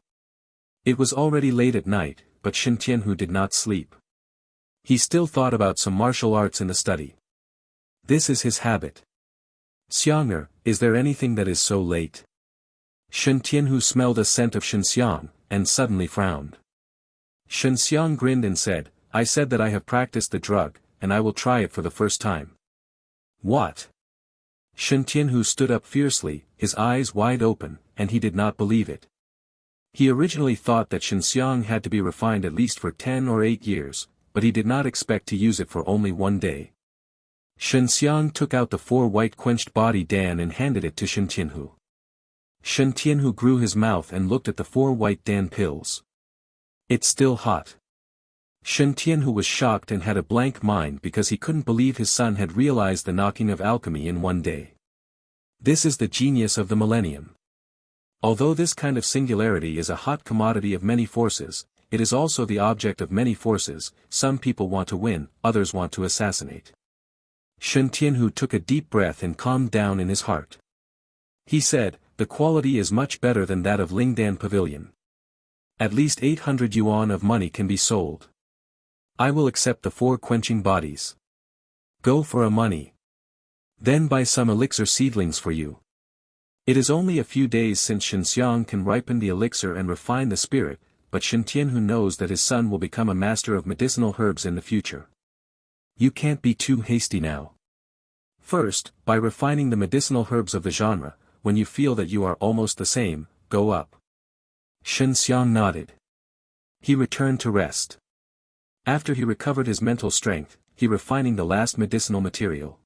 It was already late at night, but Shen Tianhu did not sleep. He still thought about some martial arts in the study. This is his habit. Xiang'er, is there anything that is so late? Shen Tianhu smelled a scent of Shen Xiang, and suddenly frowned. Shen Xiang grinned and said, I said that I have practiced the drug, and I will try it for the first time. What? Shen Tianhu stood up fiercely, his eyes wide open, and he did not believe it. He originally thought that Shen Xiang had to be refined at least for 10 or 8 years, but he did not expect to use it for only one day. Shen Xiang took out the 4 white quenched body Dan and handed it to Shen Tianhu. Shen Tianhu grew his mouth and looked at the 4 white Dan pills. It's still hot. Shen Tianhu was shocked and had a blank mind because he couldn't believe his son had realized the knocking of alchemy in one day. This is the genius of the millennium. Although this kind of singularity is a hot commodity of many forces, it is also the object of many forces. Some people want to win, others want to assassinate. Shen Tianhu took a deep breath and calmed down in his heart. He said, the quality is much better than that of Lingdan Pavilion. At least 800 yuan of money can be sold. I will accept the 4 quenching bodies. Go for a money. Then buy some elixir seedlings for you. It is only a few days since Shen Xiang can ripen the elixir and refine the spirit, but Shen Tianhu knows that his son will become a master of medicinal herbs in the future. You can't be too hasty now. First, by refining the medicinal herbs of the genre, when you feel that you are almost the same, go up. Shen Xiang nodded. He returned to rest. After he recovered his mental strength, he refining the last medicinal material.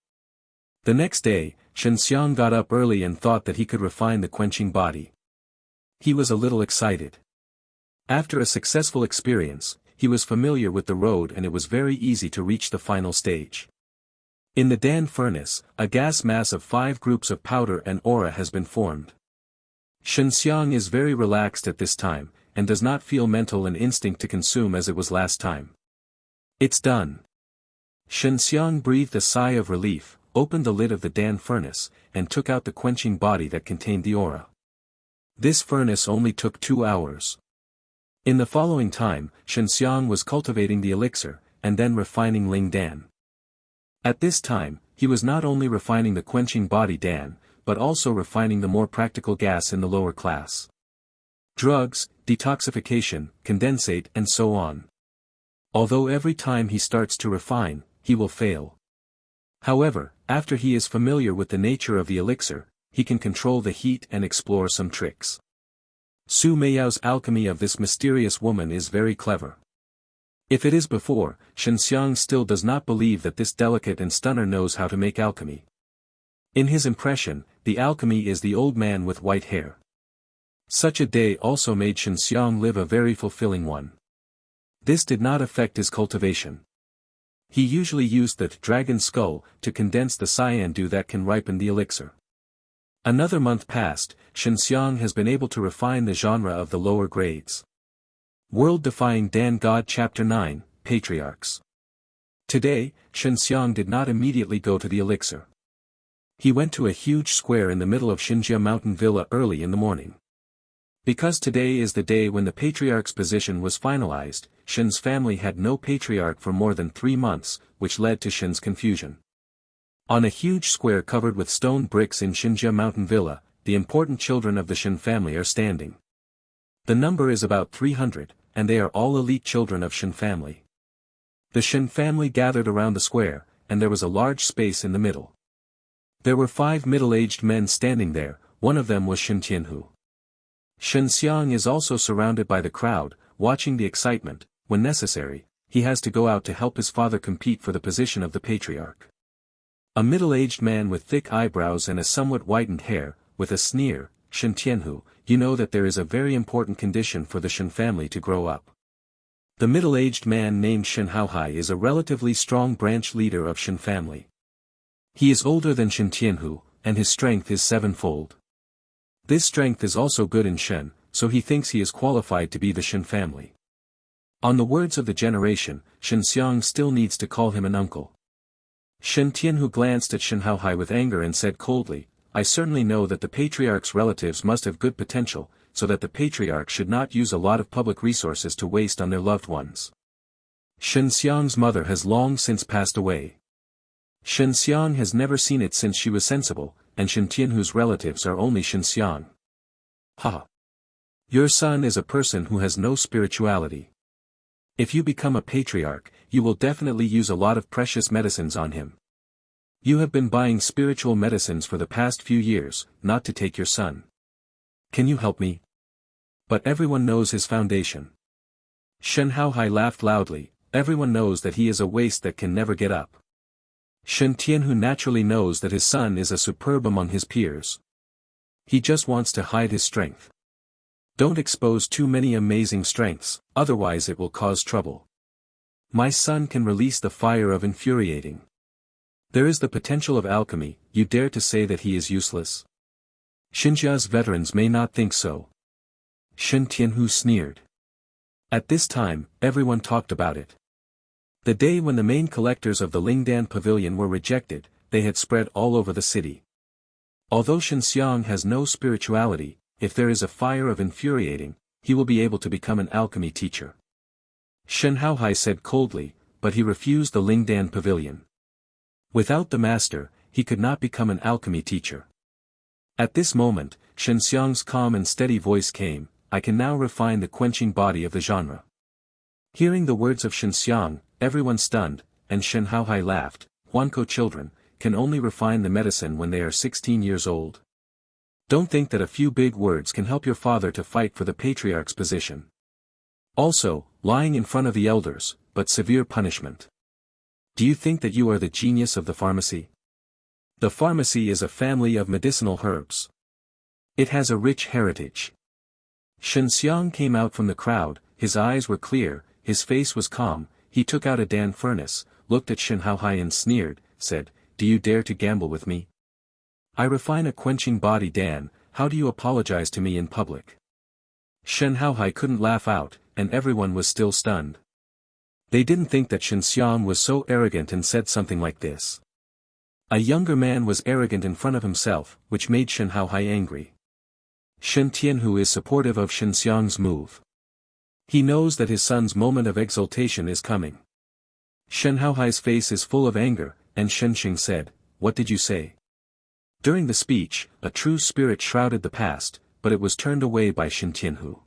The next day, Shen Xiang got up early and thought that he could refine the quenching body. He was a little excited. After a successful experience, he was familiar with the road and it was very easy to reach the final stage. In the Dan furnace, a gas mass of 5 groups of powder and aura has been formed. Shen Xiang is very relaxed at this time, and does not feel mental and instinct to consume as it was last time. It's done. Shen Xiang breathed a sigh of relief, opened the lid of the Dan furnace, and took out the quenching body that contained the aura. This furnace only took 2 hours. In the following time, Shen Xiang was cultivating the elixir, and then refining Ling Dan. At this time, he was not only refining the quenching body Dan, but also refining the more practical gas in the lower class. Drugs, detoxification, condensate and so on. Although every time he starts to refine, he will fail. However, after he is familiar with the nature of the elixir, he can control the heat and explore some tricks. Su Meiyao's alchemy of this mysterious woman is very clever. If it is before, Shen Xiang still does not believe that this delicate and stunner knows how to make alchemy. In his impression, the alchemy is the old man with white hair. Such a day also made Shen Xiang live a very fulfilling one. This did not affect his cultivation. He usually used the dragon skull to condense the cyan dew that can ripen the elixir. Another month passed, Shen Xiang has been able to refine the genre of the lower grades. World-Defying Dan God Chapter 9, Patriarchs. Today, Shen Xiang did not immediately go to the elixir. He went to a huge square in the middle of Xinjia Mountain Villa early in the morning. Because today is the day when the patriarch's position was finalized, Shen's family had no patriarch for more than 3 months, which led to Shen's confusion. On a huge square covered with stone bricks in Xinjia Mountain Villa, the important children of the Shen family are standing. The number is about 300, and they are all elite children of Shen family. The Shen family gathered around the square, and there was a large space in the middle. There were 5 middle-aged men standing there, one of them was Shen Tianhu. Shen Xiang is also surrounded by the crowd, watching the excitement. When necessary, he has to go out to help his father compete for the position of the patriarch. A middle-aged man with thick eyebrows and a somewhat whitened hair, with a sneer, Shen Tianhu, you know that there is a very important condition for the Shen family to grow up. The middle-aged man named Shen Haohai is a relatively strong branch leader of Shen family. He is older than Shen Tianhu, and his strength is 7-fold. This strength is also good in Shen, so he thinks he is qualified to be the Shen family. On the words of the generation, Shen Xiang still needs to call him an uncle. Shen Tianhu glanced at Shen Haohai with anger and said coldly, I certainly know that the patriarch's relatives must have good potential, so that the patriarch should not use a lot of public resources to waste on their loved ones. Shen Xiang's mother has long since passed away. Shen Xiang has never seen it since she was sensible, and Shen Tianhu's relatives are only Shen Xiang. Ha! Your son is a person who has no spirituality. If you become a patriarch, you will definitely use a lot of precious medicines on him. You have been buying spiritual medicines for the past few years, not to take your son. Can you help me? But everyone knows his foundation. Shen Haohai laughed loudly, everyone knows that he is a waste that can never get up. Shen Tianhu naturally knows that his son is a superb among his peers. He just wants to hide his strength. Don't expose too many amazing strengths, otherwise it will cause trouble. My son can release the fire of infuriating. There is the potential of alchemy, you dare to say that he is useless? Xinjia's veterans may not think so. Shen Tianhu sneered. At this time, everyone talked about it. The day when the main collectors of the Lingdan pavilion were rejected, they had spread all over the city. Although Shen Xiang has no spirituality, if there is a fire of infuriating, he will be able to become an alchemy teacher. Shen Haohai said coldly, but he refused the Lingdan pavilion. Without the master, he could not become an alchemy teacher. At this moment, Shen Xiang's calm and steady voice came, I can now refine the quenching body of the genre. Hearing the words of Shen Xiang, everyone stunned, and Shen Haohai laughed, Huanko children, can only refine the medicine when they are 16 years old. Don't think that a few big words can help your father to fight for the patriarch's position. Also, lying in front of the elders, but severe punishment. Do you think that you are the genius of the pharmacy? The pharmacy is a family of medicinal herbs. It has a rich heritage. Shen Xiang came out from the crowd, his eyes were clear, his face was calm, he took out a Dan furnace, looked at Shen Haohai and sneered, said, Do you dare to gamble with me? I refine a quenching body Dan, how do you apologize to me in public? Shen Haohai couldn't laugh out, and everyone was still stunned. They didn't think that Shen Xiang was so arrogant and said something like this. A younger man was arrogant in front of himself, which made Shen Haohai angry. Shen Tianhu is supportive of Shen Xiang's move. He knows that his son's moment of exaltation is coming. Shen Haohai's face is full of anger, and Shen Xing said, What did you say? During the speech, a true spirit shrouded the past, but it was turned away by Shen Tianhu.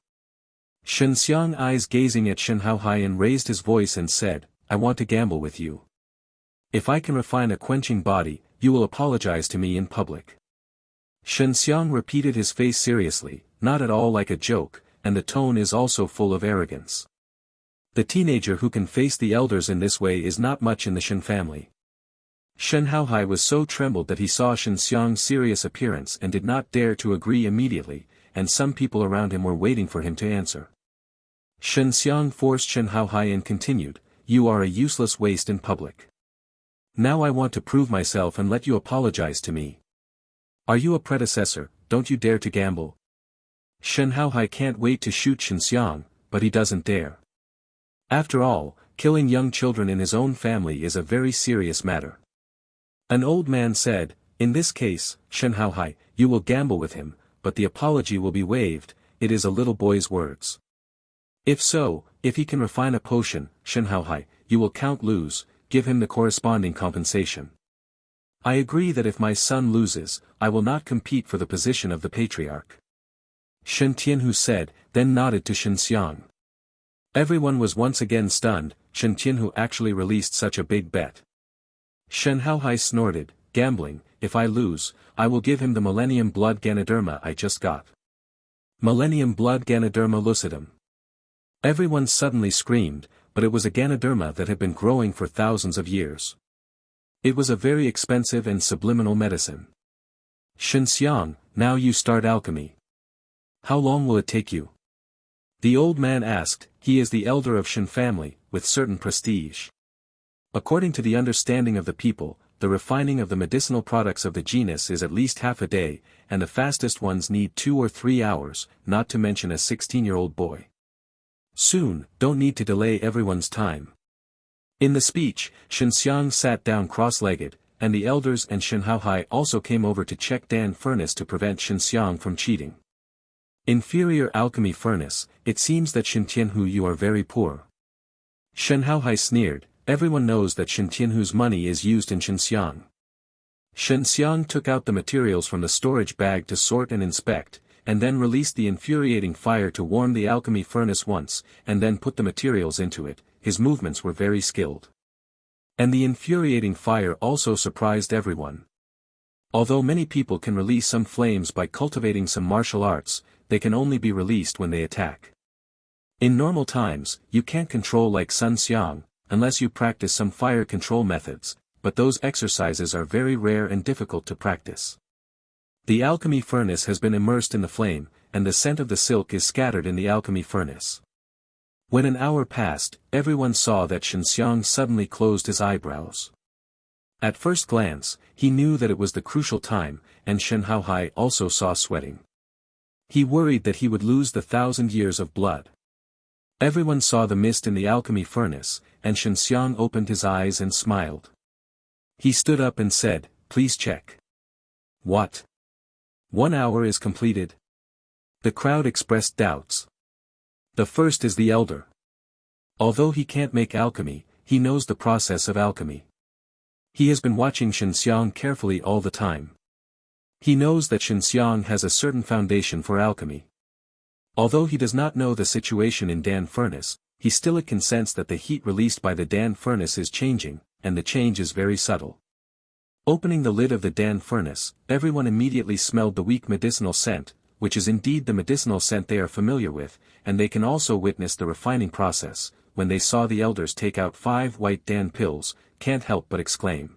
Shen Xiang eyes gazing at Shen Haohai and raised his voice and said, I want to gamble with you. If I can refine a quenching body, you will apologize to me in public. Shen Xiang repeated his face seriously, not at all like a joke, and the tone is also full of arrogance. The teenager who can face the elders in this way is not much in the Shen family. Shen Haohai was so trembled that he saw Shen Xiang's serious appearance and did not dare to agree immediately, and some people around him were waiting for him to answer. Shen Xiang forced Shen Haohai and continued, You are a useless waste in public. Now I want to prove myself and let you apologize to me. Are you a predecessor, don't you dare to gamble? Shen Haohai can't wait to shoot Shen Xiang, but he doesn't dare. After all, killing young children in his own family is a very serious matter. An old man said, In this case, Shen Haohai, you will gamble with him, but the apology will be waived, it is a little boy's words. If so, if he can refine a potion, Shen Haohai, you will count lose, give him the corresponding compensation. I agree that if my son loses, I will not compete for the position of the patriarch. Shen Tianhu said, then nodded to Shen Xiang. Everyone was once again stunned, Shen Tianhu actually released such a big bet. Shen Haohai snorted, gambling, if I lose, I will give him the Millennium Blood Ganoderma I just got. Millennium Blood Ganoderma lucidum. Everyone suddenly screamed, but it was a Ganoderma that had been growing for thousands of years. It was a very expensive and subliminal medicine. Shen Xiang, now you start alchemy. How long will it take you? The old man asked, he is the elder of Shen family, with certain prestige. According to the understanding of the people, the refining of the medicinal products of the genus is at least half a day, and the fastest ones need 2 or 3 hours, not to mention a 16-year-old boy. Soon, don't need to delay everyone's time. In the speech, Shenxiang sat down cross-legged, and the elders and Shen Haohai also came over to check Dan furnace to prevent Shenxiang from cheating. Inferior alchemy furnace, it seems that Shen Tianhu you are very poor. Shen Haohai sneered, everyone knows that Shen Tianhu's money is used in Shenxiang. Shenxiang took out the materials from the storage bag to sort and inspect, and then released the infuriating fire to warm the alchemy furnace once, and then put the materials into it. His movements were very skilled. And the infuriating fire also surprised everyone. Although many people can release some flames by cultivating some martial arts, they can only be released when they attack. In normal times, you can't control like Sun Xiang, unless you practice some fire control methods, but those exercises are very rare and difficult to practice. The alchemy furnace has been immersed in the flame, and the scent of the silk is scattered in the alchemy furnace. When an hour passed, everyone saw that Shenxiang suddenly closed his eyebrows. At first glance, he knew that it was the crucial time, and Shen Haohai also saw sweating. He worried that he would lose the 1,000 years of blood. Everyone saw the mist in the alchemy furnace, and Shenxiang opened his eyes and smiled. He stood up and said, "Please check." "What? 1 hour is completed?" The crowd expressed doubts. "The first is the elder. Although he can't make alchemy, he knows the process of alchemy. He has been watching Shenxiang carefully all the time. He knows that Shenxiang has a certain foundation for alchemy. Although he does not know the situation in Dan furnace, he still can sense that the heat released by the Dan furnace is changing, and the change is very subtle." Opening the lid of the Dan furnace, everyone immediately smelled the weak medicinal scent, which is indeed the medicinal scent they are familiar with, and they can also witness the refining process. When they saw the elders take out 5 white Dan pills, can't help but exclaim,